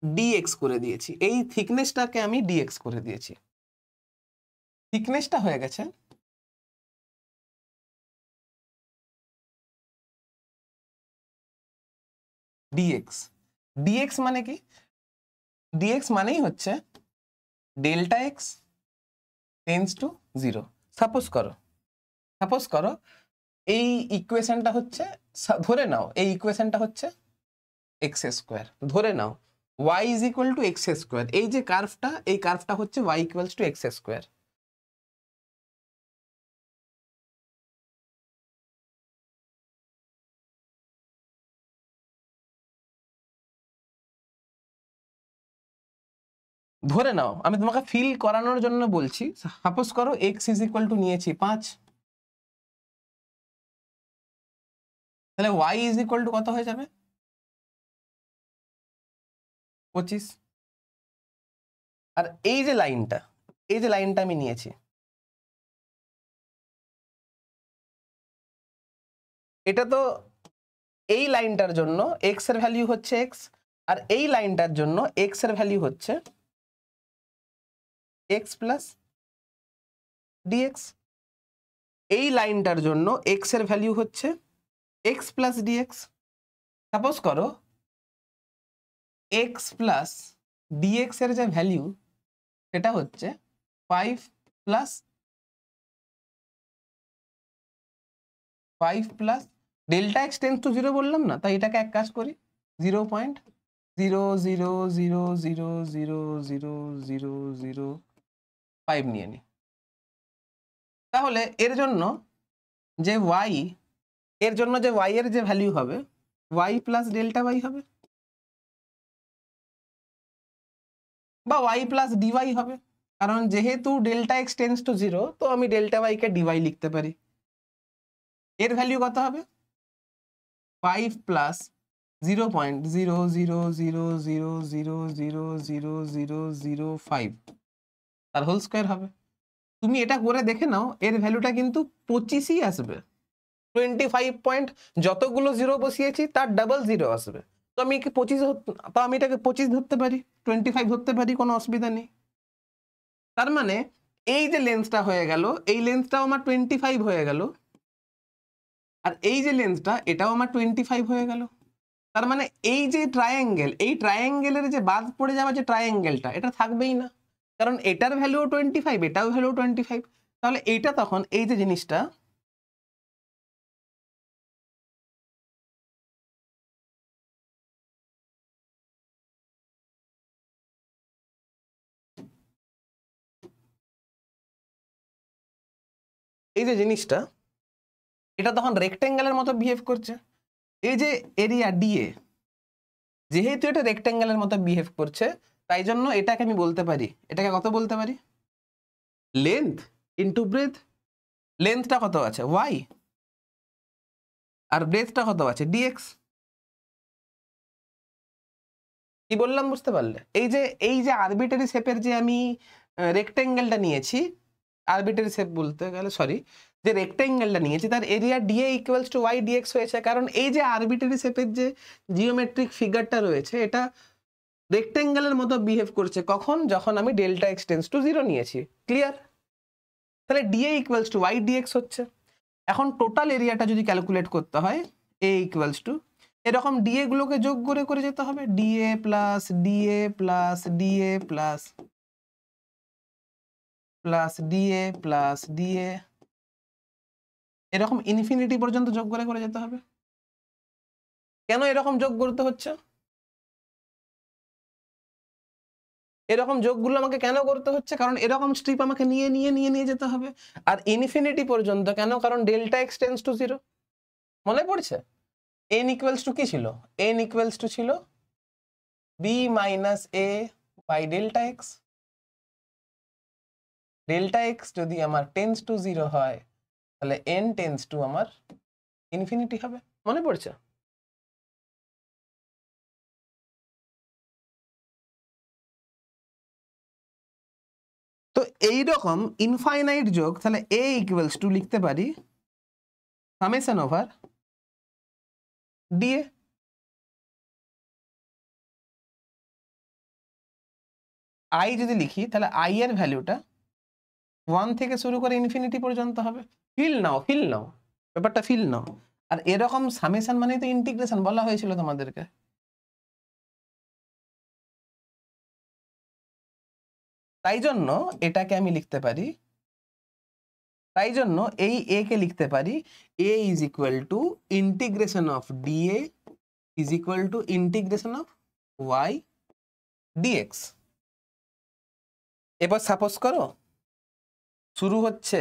Speaker 1: ডিএক্স করে দিয়েছি, এই থিকনেসটাকে আমি ডিএক্স করে দিয়েছি। থিকনেসটা হয়ে গেছে ডিএক্স। ডিএক্স মানে কি? ডিএক্স মানেই হচ্ছে delta x tends to 0। Suppose করো এই ইকুয়েশনটা হচ্ছে, ধরে নাও এই ইকুয়েশনটা হচ্ছে এক্স স্কোয়ার, ধরে নাও y is equal two x square, এই যে কার্ভটা, এই কার্ভটা হচ্ছে y equals two x square. ধরে নাও, আমি তোমাকে ফিল করানোর জন্য বলছি, সাপোজ করো এক্স ইজ ইকুয়াল টু নিয়েছি 5, তাহলে y ইজ ইকুয়াল টু কত হয়ে যাবে? 25। আর এই যে লাইনটা আমি নিয়েছি, এটা তো এই লাইনটার জন্য এক্স এর ভ্যালু হচ্ছে এক্স, আর এই লাইনটার জন্য এক্স এর ভ্যালু হচ্ছে এক্স প্লাস ডিএক্স। এই লাইনটার জন্য এক্স এর ভ্যালু হচ্ছে এক্স প্লাস ডিএক্স। সাপোজ করো এক্স প্লাস ডিএক্স এর যে ভ্যালু, সেটা হচ্ছে 5 plus delta x tends to 0 বললাম না, তাই এটাকে এক কাজ করি 0.000000005 নিয়ে নি। তাহলে এর জন্য যে y এর যে ভ্যালু হবে y প্লাস ডেল্টা y হবে, বা y প্লাস ডিওয়াই হবে, কারণ যেহেতু ডেল্টা এক্স টেন্স টু 0, তো আমি ডেল্টা y কে ডিওয়াই লিখতে পারি। এর ভ্যালু কত হবে 5 প্লাস 0.000000005 তার হোল স্কয়ার হবে। তুমি এটা করে দেখে নাও, এর ভ্যালুটা কিন্তু 25ই আসবে। 25 পয়েন্ট যতগুলো জিরো বসিয়েছি তার ডাবল জিরো আসবে। তো আমি কি 25 তো আমি এটাকে 25 ধরতে পারি, 25 ধরতে পারি, কোনো অসুবিধা নেই। তার মানে এই যে লেন্সটা হয়ে গেল, এই লেন্সটাও আমার 25 হয়ে গেল, আর এই যে লেন্সটা এটাও আমার 25 হয়ে গেল। তার মানে এই যে ট্রায়াঙ্গেল, এই ট্রায়াঙ্গেলের যে বাদ পড়ে যাওয়া যে ট্রায়াঙ্গেলটা, এটা থাকবেই না, কারণ এটার ভ্যালুও 25, এটাও ভ্যালু 25। তাহলে এইটা তখন এই যে জিনিসটা, এই যে জিনিসটা, এটা তখন রেক্টেঙ্গেলের মতো বিহেভ করছে। এই যে এরিয়া ডিএ, যেহেতু এটা রেক্টেঙ্গেলের মতো বিহেভ করছে, তাই জন্য এটাকে আমি বলতে পারি, এটাকে কত বলতে পারি, লেন্থ ইন্টু ব্রেথ। লেন্থটা কত আছে ওয়াই, আর ব্রেথটা কত আছে ডিএক্স। কি বললাম বুঝতে পারলে? এই যে আরবিটারি শেপের যে আমি রেক্টেঙ্গেলটা নিয়েছি, আরবিটারি শেপ বলতে গেলে সরি, যে রেক্টেঙ্গেলটা নিয়েছি তার area dA equals to y dx হয়েছে, কারণ এই যে আরবিটারি শেপের যে জিওমেট্রিক ফিগারটা রয়েছে, এটা রেক্টেঙ্গেলের মতো বিহেভ করছে কখন, যখন আমি ডেল্টা এক্স টেন্স টু 0 নিয়েছি। ক্লিয়ার? তাহলে dA equals to y dx হচ্ছে। এখন টোটাল এরিয়াটা যদি ক্যালকুলেট করতে হয়, এ ইকুয়ালস টু, এরকম ডিএ গুলোকে যোগ করে করে যেতে হবে, dA plus dA plus dA plus plus dA plus dA, এরকম ইনফিনিটি পর্যন্ত যোগ করে করে যেতে হবে। কেন এরকম যোগ করতে হচ্ছে? এরকম যোগগুলো আমাকে কেন করতে হচ্ছে? কারণ এরকম স্ট্রিপ আমাকে নিয়ে নিয়ে নিয়ে নিয়ে যেতে হবে। আর ইনফিনিটি পর্যন্ত কেন? কারণ ডেল্টা এক্স টেন্স টু 0। মনে পড়ছে এন ইকুয়ালস টু কি ছিল? এন ইকুয়ালস টু ছিল b minus a by delta x. Delta x যদি আমার টেন্স টু 0 হয়, তাহলে এন টেন্স টু আমার ইনফিনিটি হবে। মনে পড়ছে? তো এইরকম ইনফাইনাইট যোগ, তাহলে এ ইকুয়ালস টু লিখতে পারি সামেশন ওভার ডিএ। আই যদি লিখি, তাহলে আই এর ভ্যালুটা 1 থেকে শুরু করে ইনফিনিটি পর্যন্ত হবে। ফিল নাও, ফিল নাও, ব্যাপারটা ফিল নাও। আর এরকম সামেশন মানে তো ইন্টিগ্রেশন বলা হয়েছিল তোমাদেরকে। তাই জন্য এটাকে আমি লিখতে পারি, তাই জন্য এই এ কে লিখতে পারি A is equal to integration of dA is equal to integration of Y dx. এবার সাপোজ করো শুরু হচ্ছে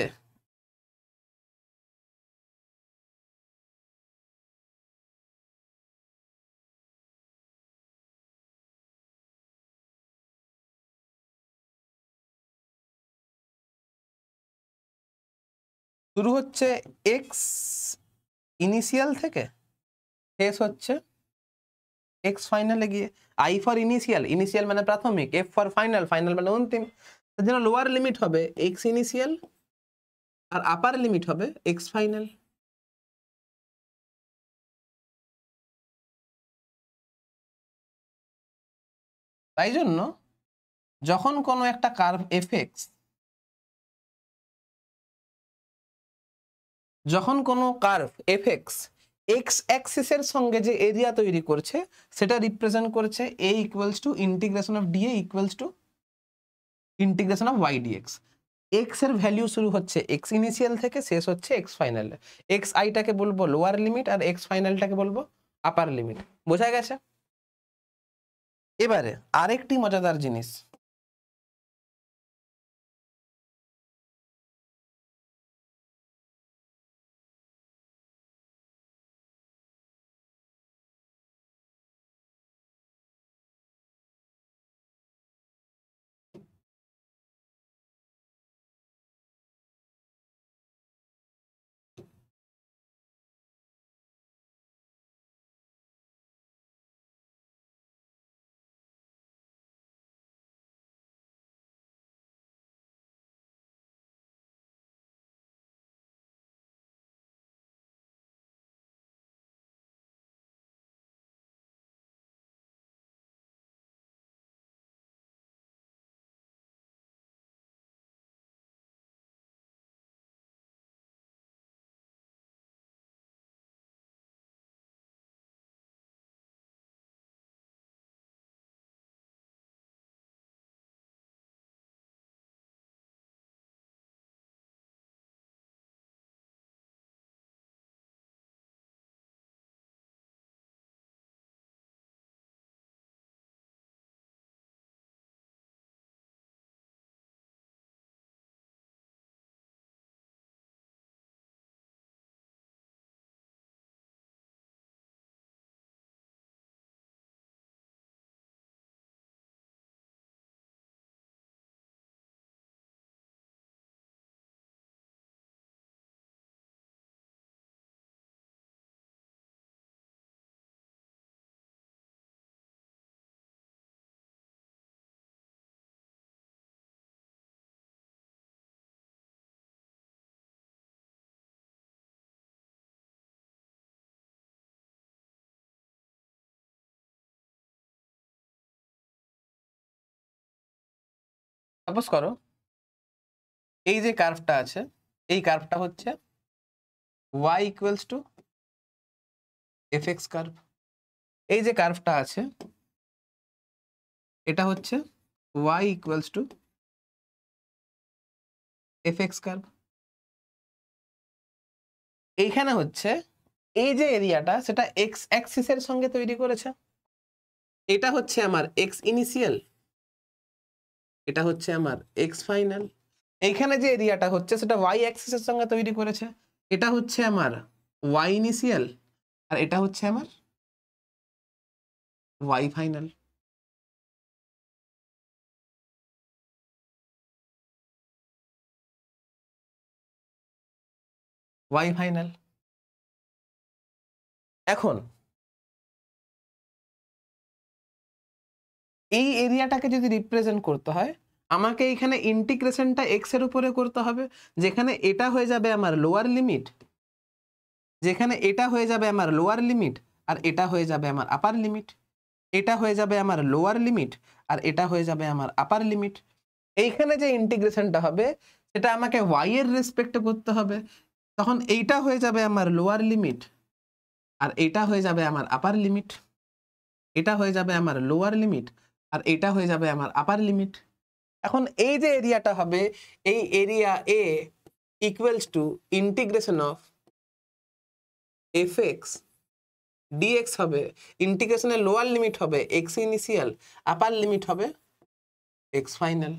Speaker 1: শুরু হচ্ছে এক্স ইনিশিয়াল থেকে, শেষ হচ্ছে এক্স ফাইনালে গিয়ে। আই ফর ইনিশিয়াল, ইনিশিয়াল মানে প্রাথমিক, এফ ফর ফাইনাল, ফাইনাল মানে অন্তিম। তার জন্য লোয়ার লিমিট হবে এক্স ইনিশিয়াল, আর আপার লিমিট হবে এক্স ফাইনাল। তাই জন্য যখন কোনো একটা কার্ভ এফ এক্স, যখন কোনো কার্ভ এফ এক্স এক্স অ্যাক্সিসের সঙ্গে যে এরিয়া তৈরি করছে, সেটা রিপ্রেজেন্ট করছে A equals to integration of dA equals to integration of Y dx. X এর ভ্যালু শুরু হচ্ছে এক্স ইনিশিয়াল থেকে, শেষ হচ্ছে এক্স ফাইনালে। এক্স আইটাকে বলবো লোয়ার লিমিট, আর এক্স ফাইনালটাকে বলবো আপার লিমিট। বোঝা গেছে? এবারে আরেকটি মজাদার জিনিস, সাপোজ করো এই যে কার্ভটা আছে, এই কার্ভটা হচ্ছে y equals two fx curve. এই যে কার্ভটা আছে এটা হচ্ছে y equals two fx curve. এইখানে হচ্ছে এই যে এরিয়াটা সেটা x অ্যাক্সিসের সঙ্গে তৈরি করেছে। এটা হচ্ছে আমার x ইনিশিয়াল, এটা হচ্ছে আমার x ফাইনাল। এইখানে যে এরিয়াটা হচ্ছে সেটা y অ্যাক্সিসের সঙ্গে তৈরি করেছে। এটা হচ্ছে আমার y ইনিশিয়াল আর এটা হচ্ছে আমার y ফাইনাল। y final. এখন এই এরিয়াটাকে যদি রিপ্রেজেন্ট করতে হয় আমাকে এখানে ইন্টিগ্রেশনটা x এর উপরে করতে হবে, যেখানে এটা হয়ে যাবে আমার লোয়ার লিমিট, যেখানে এটা হয়ে যাবে আমার লোয়ার লিমিট আর এটা হয়ে যাবে আমার আপার লিমিট। এটা হয়ে যাবে আমার লোয়ার লিমিট আর এটা হয়ে যাবে আমার আপার লিমিট। এইখানে যে ইন্টিগ্রেশনটা হবে সেটা আমাকে y এর রেসপেক্টে করতে হবে, তখন এইটা হয়ে যাবে আমার লোয়ার লিমিট আর এটা হয়ে যাবে আমার আপার লিমিট। এটা হয়ে যাবে আমার লোয়ার লিমিট আর এটা হয়ে যাবে আমার আপার লিমিট। এখন এই যে এরিয়াটা হবে এই area a equals to integration of fx dx হবে। ইন্টিগ্রেশনের লোয়ার লিমিট হবে x ইনিশিয়াল, আপার লিমিট হবে x ফাইনাল।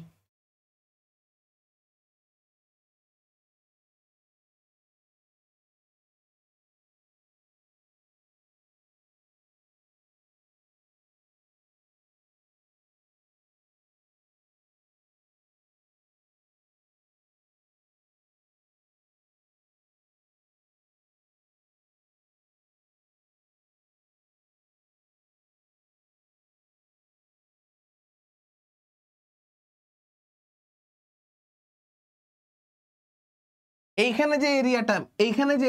Speaker 1: এইখানে যে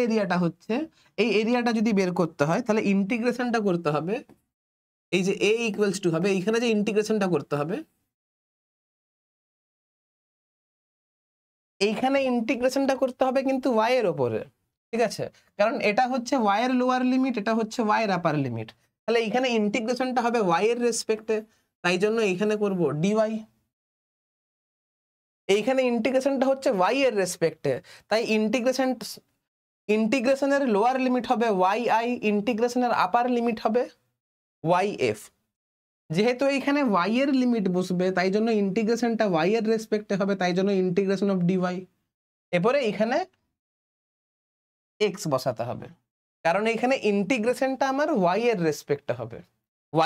Speaker 1: এরিয়াটা হচ্ছে এই এরিয়াটা যদি বের করতে হয় তাহলে ইন্টিগ্রেশনটা করতে হবে, এই যে a ইকুয়ালস টু হবে, এইখানে যে ইন্টিগ্রেশনটা করতে হবে এইখানে ইন্টিগ্রেশনটা করতে হবে কিন্তু y এর ওপরে, ঠিক আছে? কারণ এটা হচ্ছে y এর লোয়ার লিমিট, এটা হচ্ছে y এর আপার লিমিট, তাহলে এইখানে ইন্টিগ্রেশনটা হবে y এর রেসপেক্টে, তাই জন্য এইখানে করব dy। এইখানে ইন্টিগ্রেশনটা হচ্ছে y এর রেসপেক্টে, তাই ইন্টিগ্রেশনের লোয়ার লিমিট হবে yi, ইন্টিগ্রেশনের আপার লিমিট হবে yf। যেহেতু এইখানে y এর লিমিট বসবে তাই জন্য ইন্টিগ্রেশনটা y এর রেসপেক্টে হবে, তাই জন্য ইন্টিগ্রেশন অফ dy। এরপরে এখানে x বসাতে হবে কারণ এখানে ইন্টিগ্রেশনটা আমার y এর রেসপেক্টে হবে।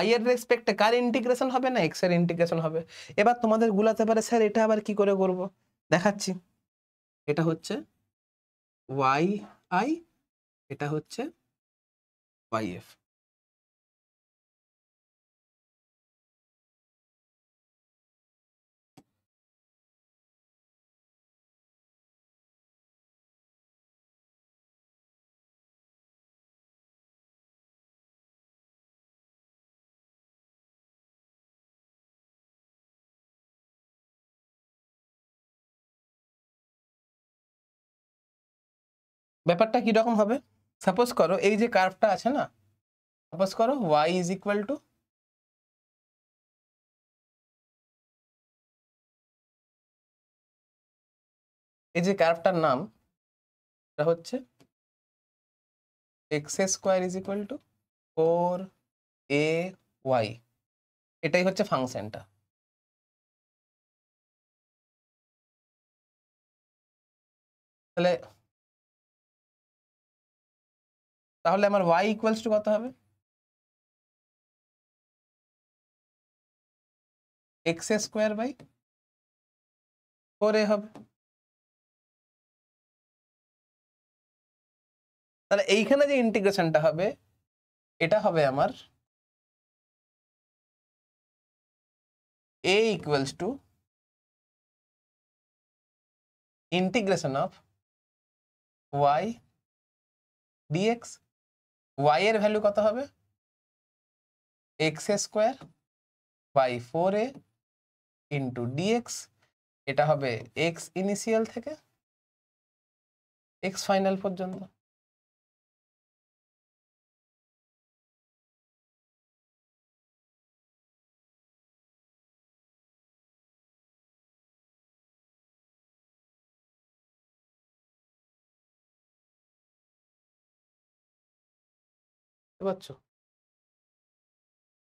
Speaker 1: y এর রেসপেক্টে কার ইন্টিগ্রেশন হবে না x এর ইন্টিগ্রেশন হবে। এবার তোমাদের গুলাতে পারে স্যার এটা আবার কি করে করব, দেখাচ্ছি। এটা হচ্ছে yi, এটা হচ্ছে yf। ব্যাপারটা কি রকম হবে? সাপোজ করো এই যে কার্ভটা আছে না, সাপোজ করো y ইজ ইকুয়াল টু এই যে কার্ভটার নাম এটা হচ্ছে x square is equal two 4ay, এটাই হচ্ছে ফাংশনটা। তাহলে তাহলে আমার y ইকুয়ালস টু কত হবে? x স্কোয়ার বাই 4a হবে। তাহলে এইখানে যে ইন্টিগ্রেশনটা হবে এটা হবে আমার a equals to integration of y dx। y এর ভ্যালু কত হবে? x square by 4a into dx। এটা হবে এক্স ইনিশিয়াল থেকে এক্স ফাইনাল পর্যন্ত। বুঝতে পারছো?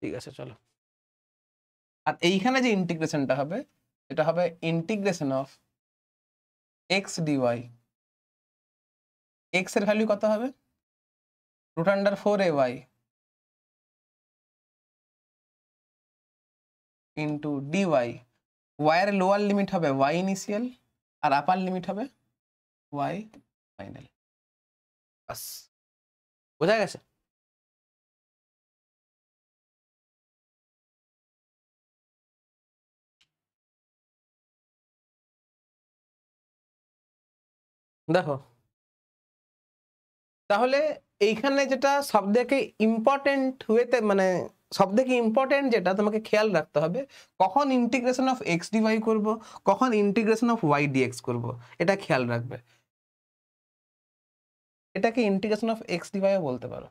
Speaker 1: ঠিক আছে, চলো। আর এইখানে যে ইন্টিগ্রেশনটা হবে, এটা হবে integration of x dy. X এর ভ্যালু কত হবে? √4ay into dy. ওয়াই এর লোয়ার লিমিট হবে ওয়াই ইনিশিয়াল, আর আপার লিমিট হবে ওয়াই ফাইনাল। বাস, বোঝা গেছে? দেখো, তাহলে এইখানে যেটা সব থেকে ইম্পর্টেন্ট হয়েতে, মানে সব থেকে ইম্পর্টেন্ট যেটা তোমাকে খেয়াল রাখতে হবে, কখন ইন্টিগ্রেশন অফ এক্স ডিওয়াই করবো, কখন ইন্টিগ্রেশন অফ ওয়াই ডিএক্স করবো, এটা খেয়াল রাখবে। এটাকে ইন্টিগ্রেশন অফ এক্স ডিওয়াইও বলতে পারো,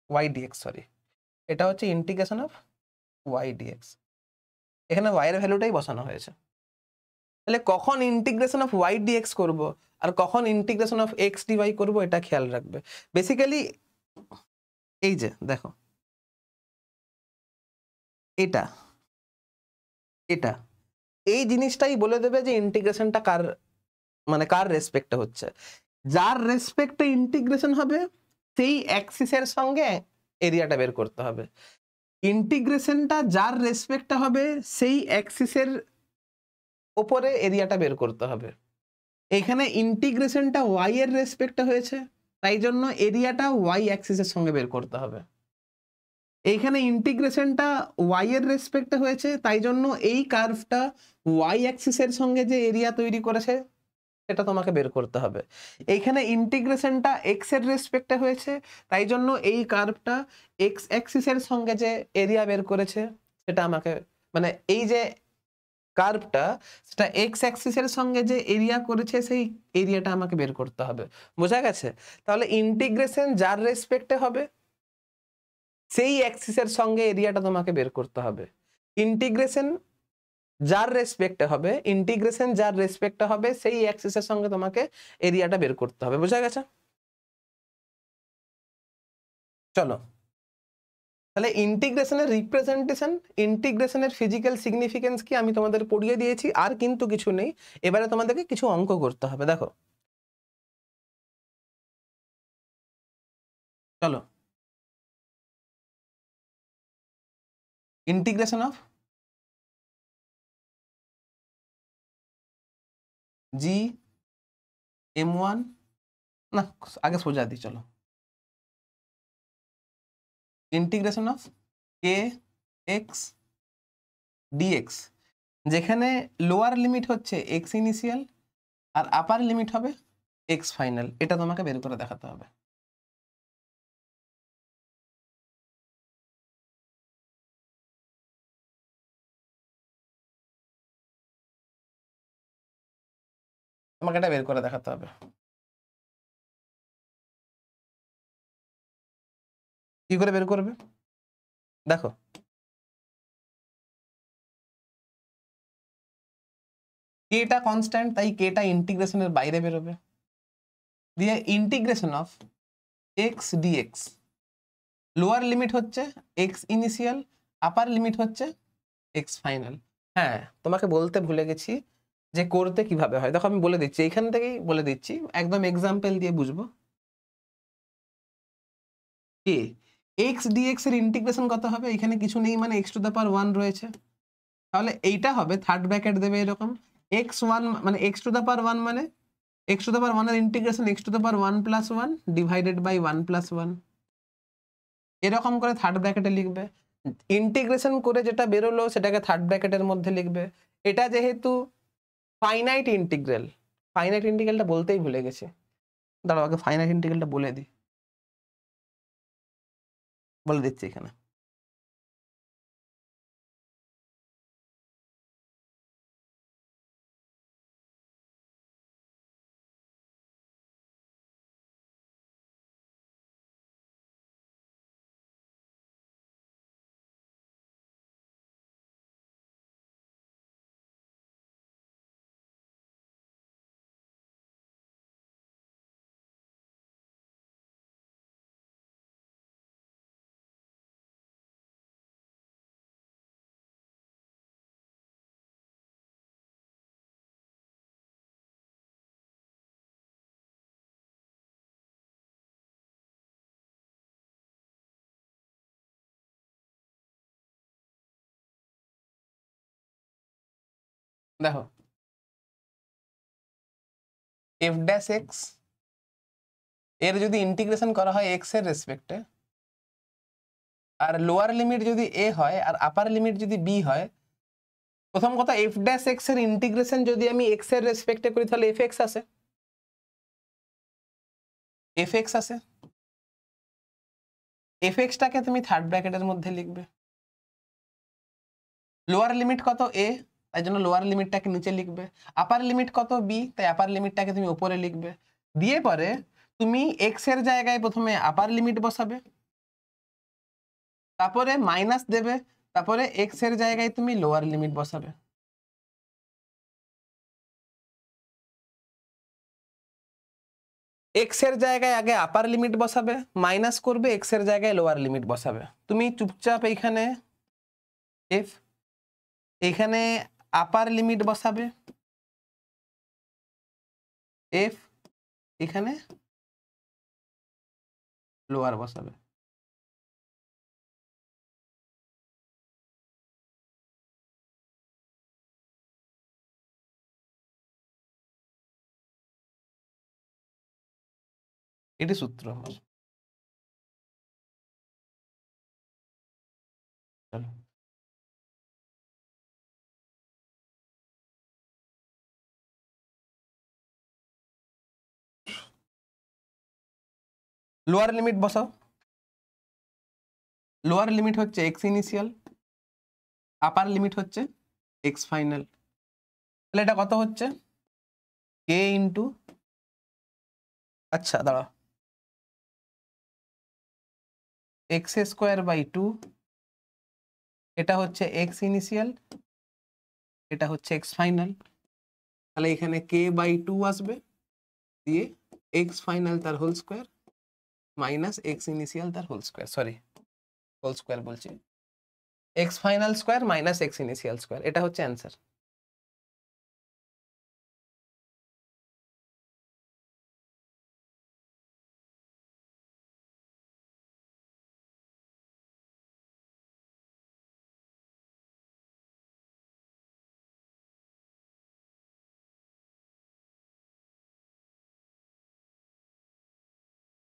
Speaker 1: ওয়াই ডিএক্স, সরি। এটা হচ্ছে ইন্টিগ্রেশন অফ ওয়াই ডিএক্স। এখানে ওয়াই এর ভ্যালুটাই বসানো হয়েছে। তাহলে কখন ইন্টিগ্রেশন অফ ওয়াই ডিএক্স করবো আর কখন ইন্টিগ্রেশন অফ এক্স ডিওয়াই করবো, এটা খেয়াল রাখবে। বেসিক্যালি এই যে দেখো, এটা এটা এই জিনিসটাই বলে দেবে যে ইন্টিগ্রেশনটা কার, মানে কার রেসপেক্টে হচ্ছে। যার রেসপেক্টে ইন্টিগ্রেশন হবে সেই অ্যাক্সিসের সঙ্গে এরিয়াটা বের করতে হবে। ইন্টিগ্রেশনটা যার রেসপেক্টে হবে সেই অ্যাক্সিসের ওপরে এরিয়াটা বের করতে হবে। এখানে ইন্টিগ্রেশনটা ওয়াই এর রেসপেক্টে হয়েছে, তাই জন্য এরিয়াটা ওয়াই অ্যাক্সিসের সঙ্গে বের করতে হবে। এইখানে ইন্টিগ্রেশনটা ওয়াই এর রেসপেক্টে হয়েছে, তাই জন্য এই কার্ভটা ওয়াই অ্যাক্সিসের সঙ্গে যে এরিয়া তৈরি করেছে সেটা তোমাকে বের করতে হবে। এইখানে ইন্টিগ্রেশনটা এক্স এর রেসপেক্টে হয়েছে, তাই জন্য এই কার্ভটা এক্স অ্যাক্সিসের সঙ্গে যে এরিয়া বের করেছে সেটা আমাকে, মানে এই যে কার্ভটা সেটা এক্স অ্যাক্সিসের সঙ্গে যে এরিয়া করেছে সেই এরিয়াটা আমাকে বের করতে হবে। বোঝা গেছে? তাহলে ইন্টিগ্রেশন যার রেসপেক্টে হবে সেই অ্যাক্সিসের সঙ্গে এরিয়াটা তোমাকে বের করতে হবে। ইন্টিগ্রেশন যার রেসপেক্টে হবে, ইন্টিগ্রেশন যার রেসপেক্টে হবে সেই অ্যাক্সিসের সঙ্গে তোমাকে এরিয়াটা বের করতে হবে। বোঝা গেছে? চলো, তাহলে ইন্টিগ্রেশনের রিপ্রেজেন্টেশন, ইন্টিগ্রেশনের ফিজিক্যাল সিগনিফিকেন্স কি আমি তোমাদের পড়িয়ে দিয়েছি, আর কিন্তু কিছু নেই। এবারে তোমাদেরকে কিছু অঙ্ক করতে হবে। দেখো, চলো, ইন্টিগ্রেশন অফ জি m1, না আগে সোজা দিই, চলো, integration of k x dx, যেখানে লোয়ার লিমিট হচ্ছে এক্স ইনিশিয়াল আর আপার লিমিট হবে এক্স ফাইনাল। এটা তোমাকে বের করে দেখাতে হবে। তোমাকে এটা বের করে দেখাতে হবে। কি করে বের করবে? দেখো, কেটা কনস্ট্যান্ট, তাই কেটা ইন্টিগ্রেশনের বাইরে বেরোবে। দিয়ে integration of x dx, lower limit হচ্ছে এক্স ইনিশিয়াল, আপার লিমিট হচ্ছে এক্স ফাইনাল। হ্যাঁ, তোমাকে বলতে ভুলে গেছি যে করতে কিভাবে হয়। দেখো, আমি বলে দিচ্ছি, এইখান থেকেই বলে দিচ্ছি, একদম এক্সাম্পল দিয়ে বুঝবো। কে এক্স ডিএক্স এর ইন্টিগ্রেশন কত হবে? এখানে কিছু নেই, মানে এক্স টু দ্য পাওয়ার 1 রয়েছে। তাহলে এইটা হবে, থার্ড ব্র্যাকেট দেবে এরকম, x1 মানে এক্স টু দ্য পাওয়ার 1, মানে এক্স টু দ্য পাওয়ার 1 এর integration x to the power 1 + 1 divided by 1 + 1, এরকম করে থার্ড ব্র্যাকেটে লিখবে। ইন্টিগ্রেশন করে যেটা বেরোলো সেটাকে থার্ড ব্র্যাকেটের মধ্যে লিখবে। এটা যেহেতু ফাইনাইট ইন্টিগ্রাল, ফাইনাইট ইন্টিগ্রালটা বলতেই ভুলে গেছি, দাঁড়াও আগে ফাইনাইট ইন্টিগ্রালটা বলে দিই, বলে দিচ্ছি এখানে। দেখো এফ ড্যাশ এক্স এর যদি ইন্টিগ্রেশন করা হয় এক্স এর রেসপেক্টে, আর লোয়ার লিমিট যদি এ হয় আর আপার লিমিট যদি বি হয়, প্রথম কথা এফ ড্যাশ এক্স এর ইন্টিগ্রেশন যদি আমি এক্স এর রেসপেক্টে করি তাহলে এফ এক্স আসে, এফ এক্স আসে। এফ এক্সটাকে তুমি থার্ড ব্র্যাকেটের মধ্যে লিখবে। লোয়ার লিমিট কত এ, তাই জন্য লোয়ার লিমিটটাকে নিচে লিখবে। আপার লিমিট কত বি, তাই আপার লিমিটটাকে তুমি উপরে লিখবে। দিয়ে পরে তুমি এক্স এর জায়গায় প্রথমে আপার লিমিট বসাবে, তারপরে মাইনাস দেবে, তারপরে এক্স এর জায়গায় তুমি লোয়ার লিমিট বসাবে। এক্স এর জায়গায় আগে আপার লিমিট বসাবে, মাইনাস করবে, এক্স এর জায়গায় লোয়ার লিমিট বসাবে। তুমি চুপচাপ এইখানে এফ, এইখানে আপার লিমিট বসাবে এফ, এখানে লোয়ার বসাবে। এটি সূত্র আমার। চলো লোয়ার লিমিট বসাও। লোয়ার লিমিট হচ্ছে এক্স ইনিশিয়াল, আপার লিমিট হচ্ছে এক্স ফাইনাল। তাহলে এটা কত হচ্ছে কে ইন্টু, আচ্ছা দাঁড়াও, এক্স স্কোয়ার বাই 2, এটা হচ্ছে এক্স ইনিশিয়াল, এটা হচ্ছে এক্স ফাইনাল। তাহলে এখানে কে বাই 2 আসবে, দিয়ে এক্স ফাইনাল তার whole square minus X initial তার whole square, sorry whole square বলছি, X final square minus X initial square, এটা হচ্ছে অ্যান্সার।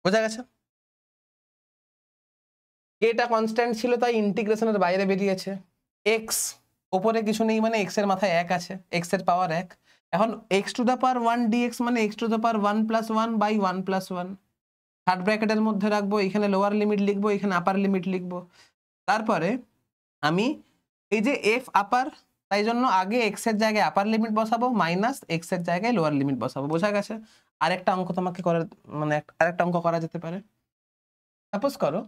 Speaker 1: বোঝা গেছে? এটা কনস্ট্যান্ট ছিল তাই ইন্টিগ্রেশনের বাইরে বেরিয়েছে। এক্স ওপরে কিছু নেই মানে এক্স এর মাথায় 1 আছে, এক্স এর পাওয়ার 1। এখন X to the power 1 dx মানে X to the power 1 plus 1 by 1 plus 1। Third ব্র্যাকেটের মধ্যে রাখবো, এখানে লোয়ার লিমিট লিখবো, এখানে আপার লিমিট লিখবো। তারপরে আমি এই যে এফ আপার, তাই জন্য আগে এক্স এর জায়গায় আপার লিমিট বসাবো, মাইনাস এক্স এর জায়গায় লোয়ার লিমিট বসাবো। বোঝা গেছে? আরেকটা অঙ্ক তোমাকে করার, মানে আরেকটা অঙ্ক করা যেতে পারে। সাপোজ করো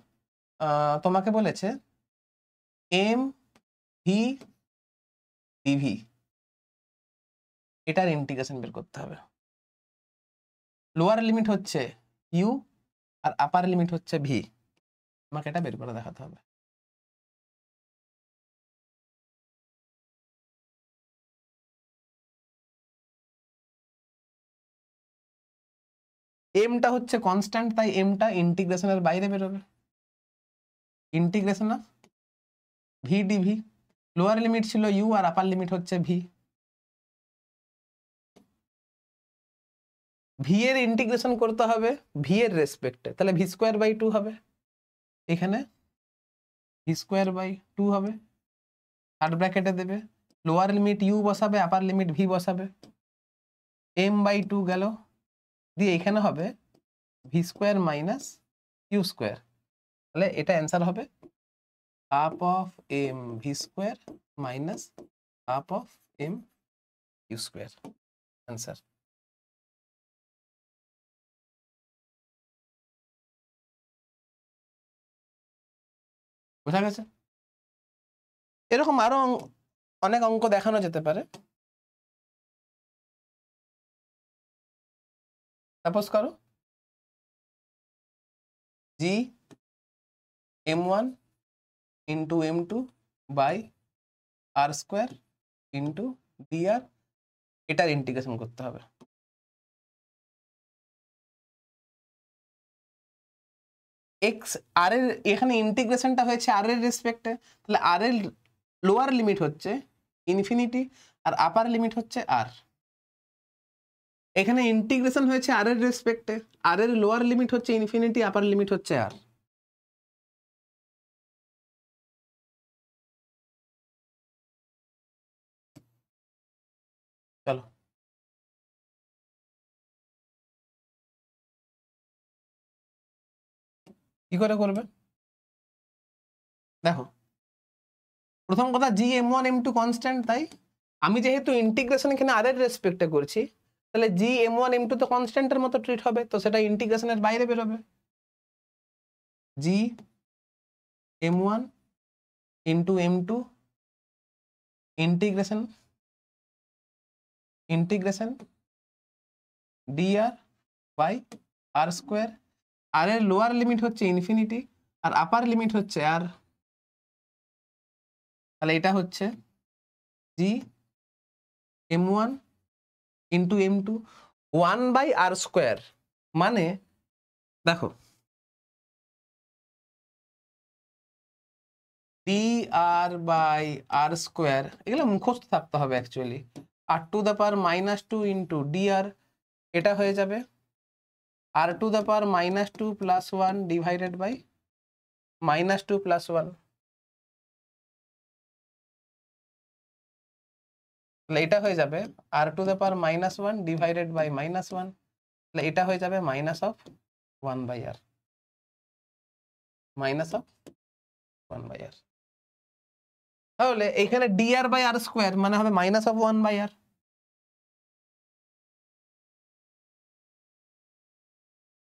Speaker 1: তোমাকে বলেছে এম ভি ডিভি, এটার ইন্টিগ্রেশন বের করতে হবে। লোয়ার লিমিট হচ্ছে ইউ আর আপার লিমিট হচ্ছে ভি, আমাকে এটা বের করে দেখাতে হবে। এমটা হচ্ছে কনস্ট্যান্ট, তাই এমটা ইন্টিগ্রেশনের বাইরে বেরোবে। Integration of v dv, lower limit ছিল ইউ আর আপার লিমিট হচ্ছে ভি। ভি এর ইন্টিগ্রেশন করতে হবে ভি এর রেসপেক্টে, তাহলে ভি স্কোয়ার বাই 2 হবে, এখানে ভি স্কোয়ার বাই 2 হবে। থার্ড ব্র্যাকেটে দেবে, লোয়ার লিমিট ইউ বসাবে, আপার লিমিট ভি বসাবে, এম বাই 2 গেল, দিয়ে এখানে হবে v square minus u square. তাহলে এটা অ্যান্সার হবে half of m v square minus half of m u square, answer. বোঝা গেছে? এরকম আরো অনেক অঙ্ক দেখানো যেতে পারে। সাপোজ করো G m1 into m2 by R square into dr, এটার ইন্টিগ্রেশন করতে হবে। এক্স আর এর এখানে ইন্টিগ্রেশনটা হয়েছে আর এর রেসপেক্টে, তাহলে আর এর লোয়ার লিমিট হচ্ছে ইনফিনিটি আর আপার লিমিট হচ্ছে আর। এখানে ইন্টিগ্রেশন হয়েছে আর এর রেসপেক্টে, আর এর লোয়ার লিমিট হচ্ছে ইনফিনিটি, আপার লিমিট হচ্ছে আর। চলো কি করে করবে দেখো, প্রথম কথা gm1 m2 কনস্ট্যান্ট, তাই আমি যেহেতু ইন্টিগ্রেশন এখানে আর এর রেসপেক্টে করছি, তাহলে gm1 m2 তো কনস্ট্যান্টের মতো ট্রিট হবে, তো সেটা ইন্টিগ্রেশনের বাইরে বেরোবে। gm1 into m2 integration dr by R square. আর এর লোয়ার লিমিট হচ্ছে ইনফিনিটি আর আপার লিমিট হচ্ছে আর, তাহলে এটা হচ্ছে gm1 into m2 1/r square. মানে দেখো dr/r স্কোয়ার, এগুলো মুখস্থ থাকতে হবে অ্যাকচুয়ালি। r⁻² ইন্টু dr, এটা হয়ে যাবে r⁻² plus 1 divided by -2 plus 1, তাহলে এটা হয়ে যাবে r⁻1 ডিভাইডেড বাই -1, তাহলে এটা হয়ে যাবে -1/r, -1/r। তাহলে এখানে dr/r স্কোয়ার মানে হবে -1/r।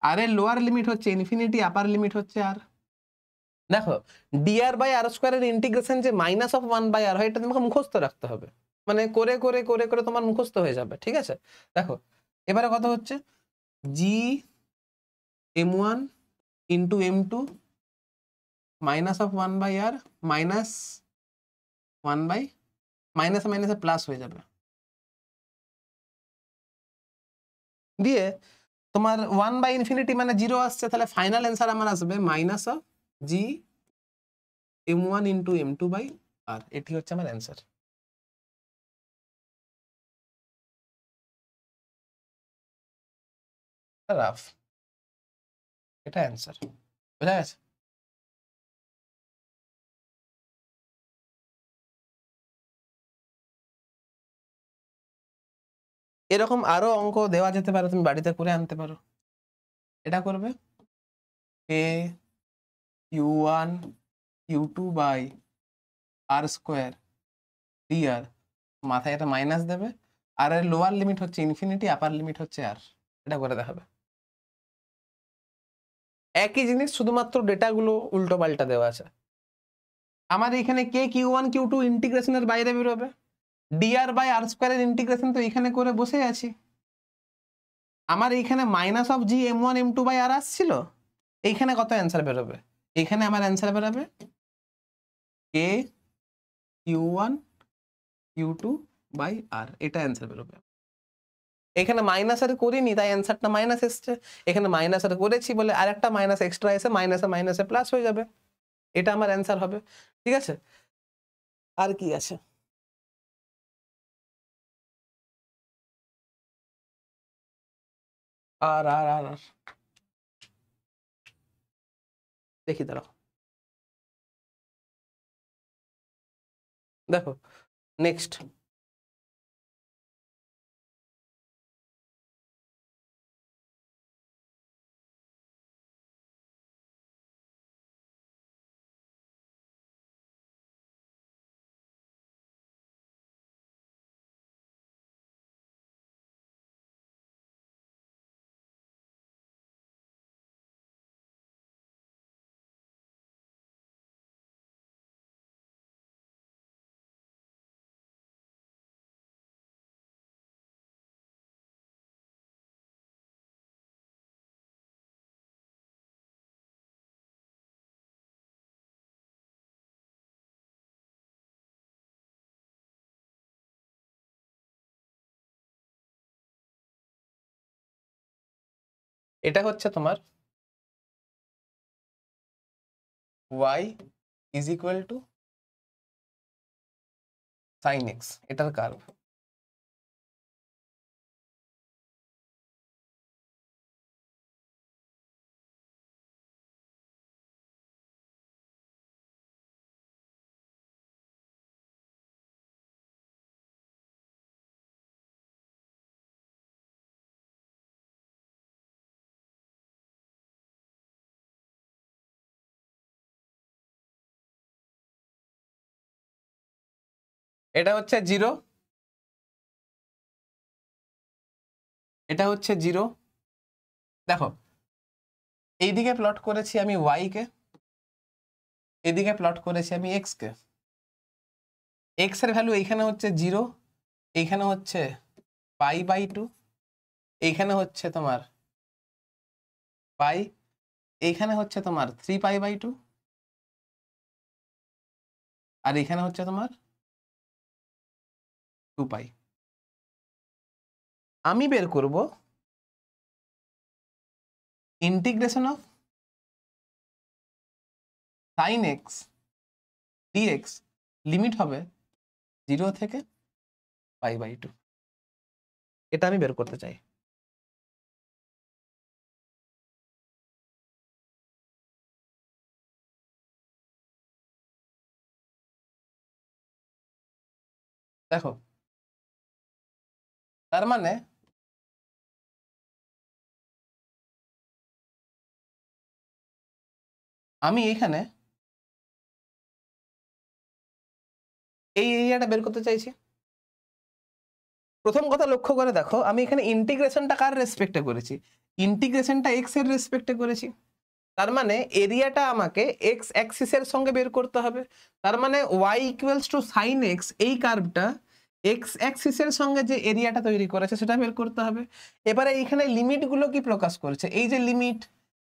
Speaker 1: আর এর লোয়ার লিমিট হচ্ছে ইনফিনিটি, আপার লিমিট হচ্ছে আর। দেখো dr/r স্কোয়ারের ইন্টিগ্রেশন যে -1/r হয়, এটা তোমাকে মুখস্থ রাখতে হবে, মানে করে করে করে করে তোমার মুখস্থ হয়ে যাবে, ঠিক আছে। দেখো এবারে কত হচ্ছে gm1 into m2 -1/r minus 1 by মাইনাসে মাইনাসে প্লাস হয়ে যাবে, দিয়ে তোমার 1/∞ মানে 0 আসছে, তাহলে ফাইনাল অ্যান্সার আমার আসবে -gm1 into m2/r। এটি হচ্ছে আমার অ্যান্সার। রাফ, এটা অ্যান্সার, বোঝা গেছে। এরকম আরো অঙ্ক দেওয়া যেতে পারে, তুমি বাড়িতে করে আনতে পারো। এটা করবে a u1 u2/r square dr, মাথায় এটা মাইনাস দেবে, আর এর লোয়ার লিমিট হচ্ছে ইনফিনিটি, আপার লিমিট হচ্ছে আর। এটা করে দেখাবে। একই জিনিস, শুধুমাত্র ডেটাগুলো উল্টো পাল্টা দেওয়া আছে। আমার এখানে কে q1 q2 ইন্টিগ্রেশনের বাইরে বেরোবে, dr/r স্কোয়ারের ইন্টিগ্রেশন তো এখানে করে বসে আছি। আমার এইখানে -gm1 m2/r আসছিল, এইখানে কত অ্যান্সার বেরোবে, এইখানে আমার অ্যান্সার বেরোবে k q1 q2/r, এটা অ্যান্সার বেরোবে। এখানে মাইনাসের করিনি তাই অ্যান্সারটা মাইনাস এসছে, এখানে মাইনাসের করেছি বলে আর একটা মাইনাস এক্সট্রা এসে মাইনাসে মাইনাসে প্লাস হয়ে যাবে, এটা আমার অ্যান্সার হবে, ঠিক আছে। আর কি আছে, আর আর আর আর দেখি দাঁড়াও, দেখো নেক্সট এটা হচ্ছে তোমার y is equal two sin x, এটার কার্ভ। এটা হচ্ছে 0, এটা হচ্ছে 0। দেখো এইদিকে প্লট করেছি আমি y কে, এদিকে প্লট করেছি আমি x কে। x এর ভ্যালু এইখানে হচ্ছে 0, এইখানে হচ্ছে π/2, এইখানে হচ্ছে তোমার পাই, এইখানে হচ্ছে তোমার 3π/2, আর এখানে হচ্ছে তোমার 2π। আমি বের করব integration of sin x dx, limit হবে 0 থেকে π/2। এটা আমি বের করতে চাই। দেখো তার মানে আমি এখানে এই এরিয়াটা বের করতে চাইছি। প্রথম কথা লক্ষ্য করে দেখো, আমি এখানে ইন্টিগ্রেশনটা কার রেসপেক্টে করেছি? ইন্টিগ্রেশনটা এক্স এর রেসপেক্টে করেছি। তার মানে এরিয়াটা আমাকে এক্স অ্যাক্সিসের সঙ্গে বের করতে হবে। তার মানে y equals to sine x, এই কার্ভটা এক্স অ্যাক্সিসের সঙ্গে যে এরিয়াটা তৈরি করেছে সেটা বের করতে হবে। এবারে এইখানে লিমিটগুলো কি প্রকাশ করেছে? এই যে লিমিট,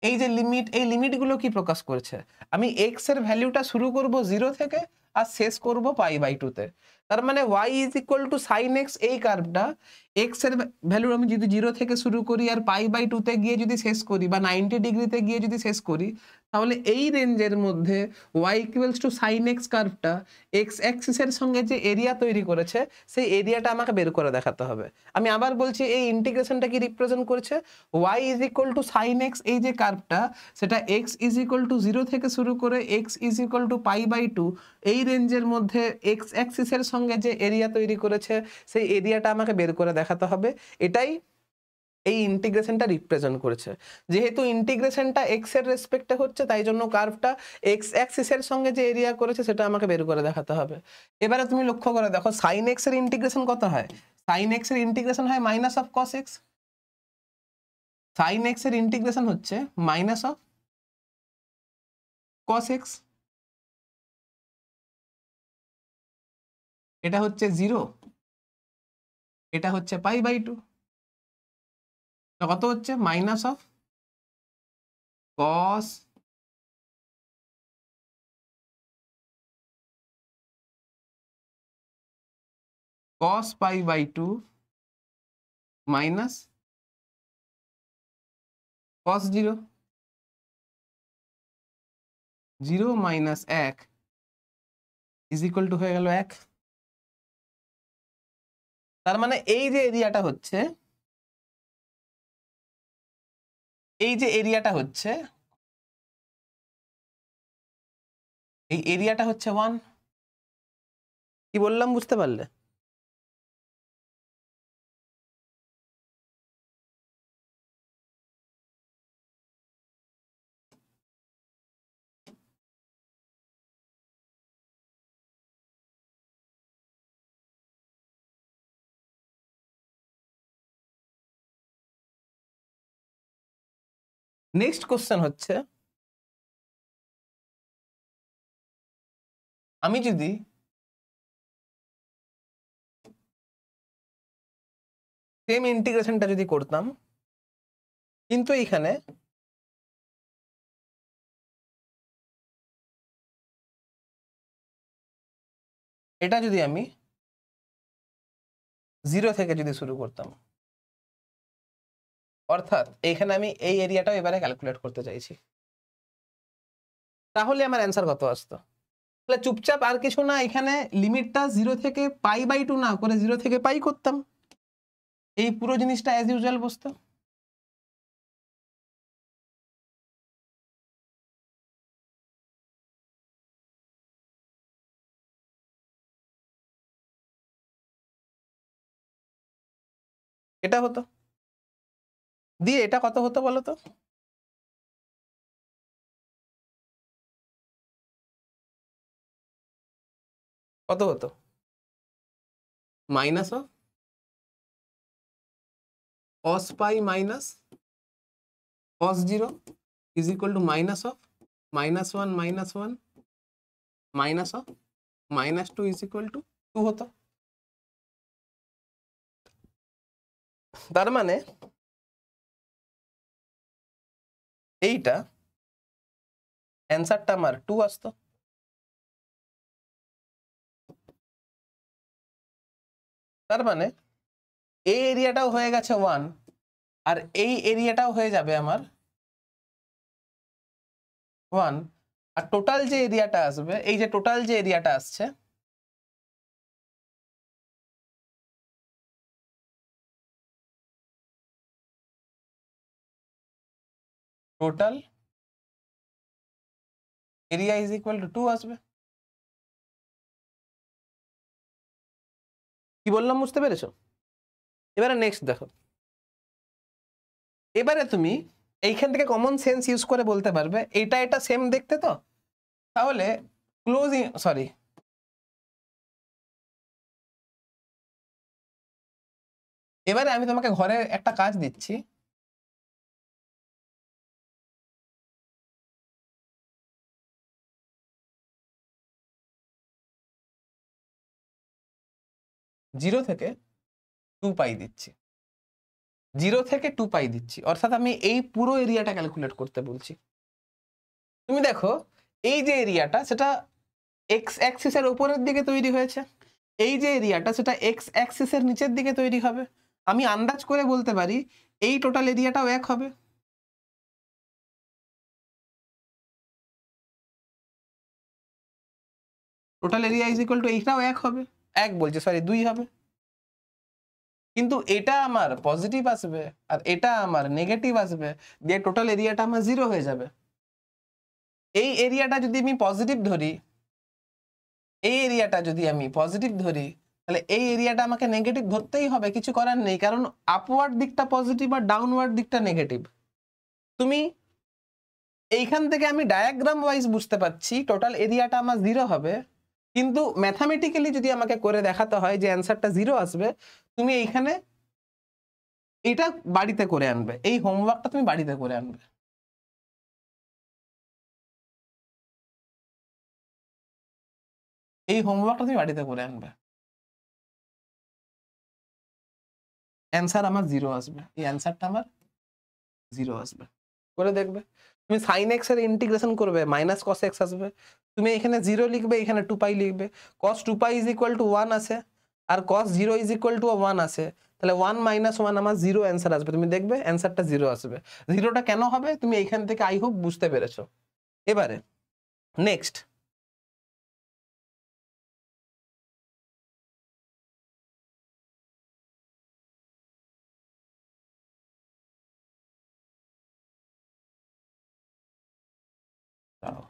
Speaker 1: এই যে লিমিট, এই লিমিটগুলো কি প্রকাশ করছে? আমি এক্স এর ভ্যালুটা শুরু করব 0 থেকে আর শেষ করব π/2 তে। তার মানে y is equal to sine x, এই কার্ভটা এক্স এর ভ্যালু আমি যদি 0 থেকে শুরু করি আর π/2 তে গিয়ে যদি শেষ করি বা 90 ডিগ্রিতে গিয়ে যদি শেষ করি, তাহলে এই রেঞ্জের মধ্যে y equals to sine X কার্ভটা এক্স অ্যাক্সিসের সঙ্গে যে এরিয়া তৈরি করেছে সেই এরিয়াটা আমাকে বের করে দেখাতে হবে। আমি আবার বলছি, এই ইন্টিগ্রেশনটা কি রিপ্রেজেন্ট করছে? y is equal to sine x, এই যে কার্ভটা সেটা x ইজ ইকুয়াল টু 0 থেকে শুরু করে x ইজ ইকুয়াল টু π/2, এই রেঞ্জের মধ্যে এক্স অ্যাক্সিসের সঙ্গে যে এরিয়া তৈরি করেছে সেই এরিয়াটা আমাকে বের করে দেখাতে হবে। এটাই এই ইন্টিগ্রেশনটা রিপ্রেজেন্ট করেছে। যেহেতু ইন্টিগ্রেশনটা এক্স এর রেসপেক্টে হচ্ছে, তাই জন্য কার্ভটা এক্স অ্যাক্সিসের সঙ্গে যে এরিয়া করেছে সেটা আমাকে বের করে দেখাতে হবে। এবারে তুমি লক্ষ্য করে দেখো, সাইন এক্স এর ইন্টিগ্রেশন কত হয়? সাইন এক্স এর ইন্টিগ্রেশন হয় minus of cos X. Sine X এর ইন্টিগ্রেশন হচ্ছে মাইনাস অফ কস এক্স। এটা হচ্ছে 0, এটা হচ্ছে π/2, কত হচ্ছে? Minus of cos π/2 minus cos 0, 0 minus 1 is equal to হয়ে গেল 1। তার মানে এই যে এরিয়াটা হচ্ছে, এই যে এরিয়াটা হচ্ছে, এই এরিয়াটা হচ্ছে 1। কি বললাম বুঝতে পারলে? নেক্সট কোশ্চেন হচ্ছে, আমি যদি সেম ইন্টিগ্রেশনটা যদি করতাম, কিন্তু এখানে এটা যদি আমি 0 থেকে যদি শুরু করতাম, অর্থাৎ এইখানে আমি এই এরিয়াটাও এবারে ক্যালকুলেট করতে চাইছি, তাহলে আমার অ্যান্সার কত আসতো? তাহলে চুপচাপ আর কিছু না, এখানে লিমিটটা 0 থেকে π/2 না করে 0 থেকে পাই করতাম, এই পুরো জিনিসটা অ্যাজ ইউজুয়াল বসতো। এটা হতো, দিয়ে এটা কত হতো বলো তো? কত হতো? Minus of cos pi minus cos 0 is equal to minus of -1 minus of -2 is equal to 2 হতো। তার মানে এইটা অ্যান্সারটা আমার 2 আসতো। তার মানে এই এরিয়াটাও হয়ে গেছে 1 আর এই এরিয়াটাও হয়ে যাবে আমার 1 আর টোটাল যে এরিয়াটা আসবে, এই যে টোটাল যে এরিয়াটা আসছে total area is equal two 2 আসবে। কি বললাম বুঝতে পেরেছো? এবারে নেক্সট দেখো, এবারে তুমি এইখান থেকে কমন সেন্স ইউজ করে বলতে পারবে এটা এটা সেম দেখতে, তো তাহলে ক্লোজিং সরি এবারে আমি তোমাকে ঘরে একটা কাজ দিচ্ছি, জিরো থেকে 2 পাই দিচ্ছি, 0 থেকে 2 পাই দিচ্ছি, অর্থাৎ আমি এই পুরো এরিয়াটা ক্যালকুলেট করতে বলছি। তুমি দেখো এই যে এরিয়াটা সেটা এক্স অ্যাক্সিসের উপরের দিকে তৈরি হয়েছে, এই যে এরিয়াটা সেটা এক্স অ্যাক্সিসের নিচের দিকে তৈরি হবে। আমি আন্দাজ করে বলতে পারি এই টোটাল এরিয়াটাও এক হবে। Total area is equal two এইটাও এক হবে, এক বলছে সরি 2 হবে। কিন্তু এটা আমার পজিটিভ আসবে আর এটা আমার নেগেটিভ আসবে, দিয়ে টোটাল এরিয়াটা আমার 0 হয়ে যাবে। এই এরিয়াটা যদি আমি পজিটিভ ধরি, এই এরিয়াটা যদি আমি পজিটিভ ধরি, তাহলে এই এরিয়াটা আমাকে নেগেটিভ ধরতেই হবে, কিছু করার নেই, কারণ আপওয়ার্ড দিকটা পজিটিভ আর ডাউনওয়ার্ড দিকটা নেগেটিভ। তুমি এইখান থেকে আমি ডায়াগ্রাম ওয়াইজ বুঝতে পারছি টোটাল এরিয়াটা আমার 0 হবে, কিন্তু ম্যাথামেটিক্যালি যদি আমাকে করে দেখাতে হয় যে অ্যান্সারটা 0 আসবে, তুমি এইখানে এটা বাড়িতে করে আনবে, এই হোমওয়ার্কটা তুমি বাড়িতে করে আনবে। এই হোমওয়ার্কটা তুমি বাড়িতে করে আনবে, অ্যান্সার আমার 0 আসবে, এই অ্যান্সারটা আমার 0 আসবে। করে দেখবে, তুমি সাইন এক্স এর ইন্টিগ্রেশন করবে মাইনাস কস এক্স আসবে, তুমি এখানে 0 লিখবে, এখানে 2 পাই লিখবে, cos 2 pi is equal two 1 আসে আর cos 0 ইজ ইকুয়াল টু 1 আসে, তাহলে 1 মাইনাস 1 আমার 0 অ্যান্সার আসবে। তুমি দেখবে অ্যান্সারটা 0 আসবে। 0টা কেন হবে তুমি এইখান থেকে আই হোপ বুঝতে পেরেছো। এবারে নেক্সট দাঁড়াও।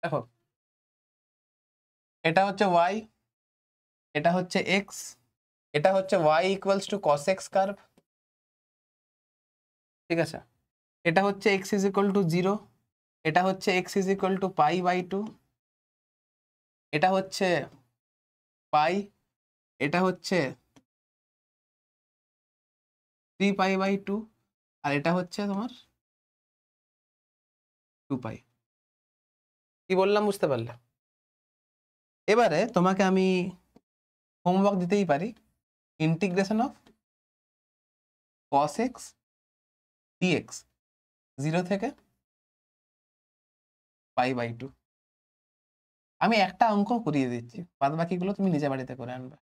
Speaker 1: দেখো এটা হচ্ছে y, এটা হচ্ছে x, এটা হচ্ছে y equals two cos x curve, ঠিক আছে। এটা হচ্ছে x ইজ ইকুয়াল টু 0, এটা হচ্ছে x ইজ ইকুয়াল টু π/2, এটা হচ্ছে পাই, এটা হচ্ছে 3π/2, আর এটা হচ্ছে তোমার 2π। কি বললাম বুঝতে পারলে? এবারে তোমাকে আমি হোমওয়ার্ক দিতেই পারি, integration of cos x dx 0 থেকে π/2। আমি একটা অঙ্ক করিয়ে দিচ্ছি, বাদ বাকিগুলো তুমি নিজে বাড়িতে করে আনবে।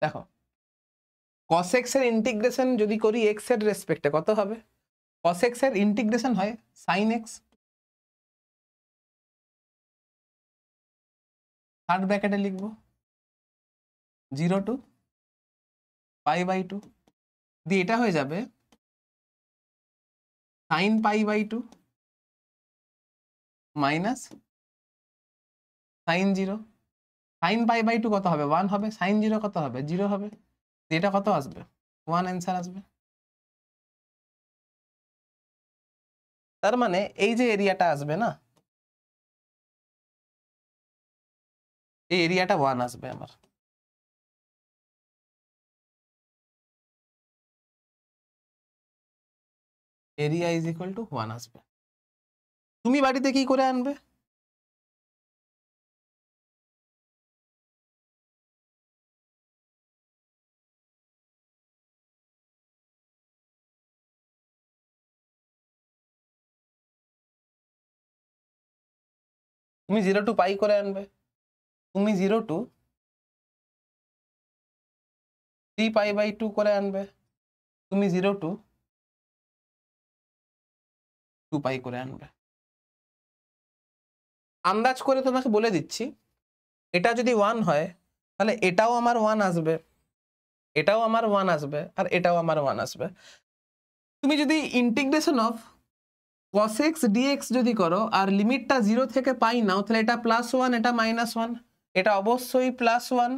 Speaker 1: দেখো cos x এর ইন্টিগ্রেশন যদি করি x এর রেসপেক্টে কত হবে? cos x এর ইন্টিগ্রেশন হয় sin x, থার্ড ব্র্যাকেটে লিখবো 0 টু π/2, দিয়ে এটা হয়ে যাবে sin π/2 মাইনাস sin 0। sin π/2 কত হবে? 1 হবে। sin 0 কত হবে? 0 হবে। এটা কত আসবে? 1 অ্যান্সার আসবে। তার মানে এই যে এরিয়াটা আসবে না, এই এরিয়াটা 1 আসবে আমার। এরিয়া ইজ ইকুয়াল টু 1 আসবে। তুমি বাড়িতে কি করে আনবে? তুমি 0 টু পাই করে আনবে, তুমি 0 টু 3π/2 করে আনবে, তুমি 0 টু 2π করে আনবে। আন্দাজ করে তোমাকে বলে দিচ্ছি, এটা যদি 1 হয় তাহলে এটাও আমার 1 আসবে, এটাও আমার 1 আসবে, আর এটাও আমার 1 আসবে। তুমি যদি integration of cos x dx যদি করো আর লিমিটটা 0 থেকে পাই নাও, তাহলে এটা +1, এটা -1, এটা অবশ্যই +1,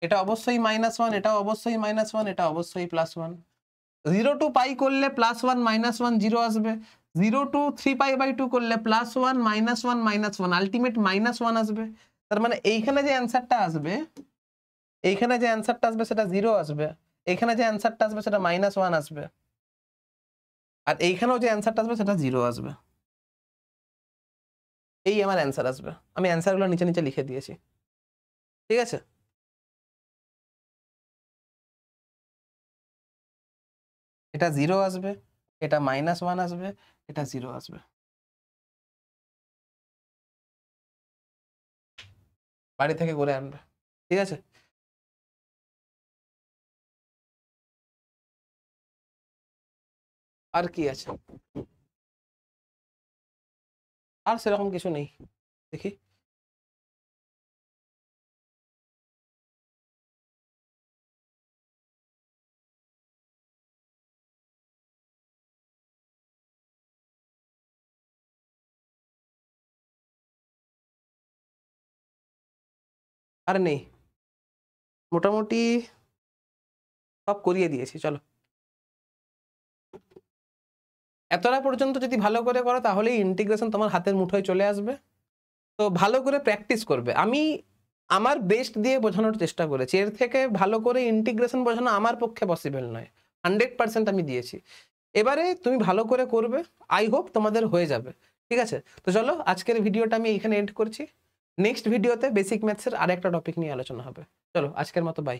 Speaker 1: এটা অবশ্যই -1, এটা অবশ্যই -1, এটা অবশ্যই +1। 0 টু পাই করলে +1 -1 0 আসবে, 0 টু 3π/2 করলে +1 -1 -1 আলটিমেট -1 আসবে। তার মানে এইখানে যে অ্যান্সারটা আসবে, এইখানে যে অ্যান্সারটা আসবে সেটা 0 আসবে, এইখানে যে অ্যান্সারটা আসবে সেটা -1 আসবে, আর এইখানেও যে অ্যান্সারটা আসবে সেটা 0 আসবে। এই আমার অ্যান্সার আসবে। আমি অ্যান্সারগুলো নিচে নিচে লিখে দিয়েছি, ঠিক আছে। এটা 0 আসবে, এটা -1 আসবে, এটা 0 আসবে। বাড়ি থেকে করে আনবে, ঠিক আছে। আর কি আছে? আর সেরকম কিছু নেই, দেখি। আর নেই, মোটামুটি সব করিয়ে দিয়েছি। চলো, এতটা পর্যন্ত যদি ভালো করে করো তাহলেই ইন্টিগ্রেশন তোমার হাতের মুঠোয় চলে আসবে। তো ভালো করে প্র্যাকটিস করবে। আমি আমার বেস্ট দিয়ে বোঝানোর চেষ্টা করেছি, এর থেকে ভালো করে ইন্টিগ্রেশন বোঝানো আমার পক্ষে পসিবল নয়। 100% আমি দিয়েছি। এবারে তুমি ভালো করে করবে, আই হোপ তোমাদের হয়ে যাবে, ঠিক আছে। তো চলো, আজকের ভিডিওটা আমি এখানে এন্ড করছি। নেক্সট ভিডিওতে বেসিক ম্যাথসের আরেকটা টপিক নিয়ে আলোচনা হবে। চলো, আজকের মতো বাই।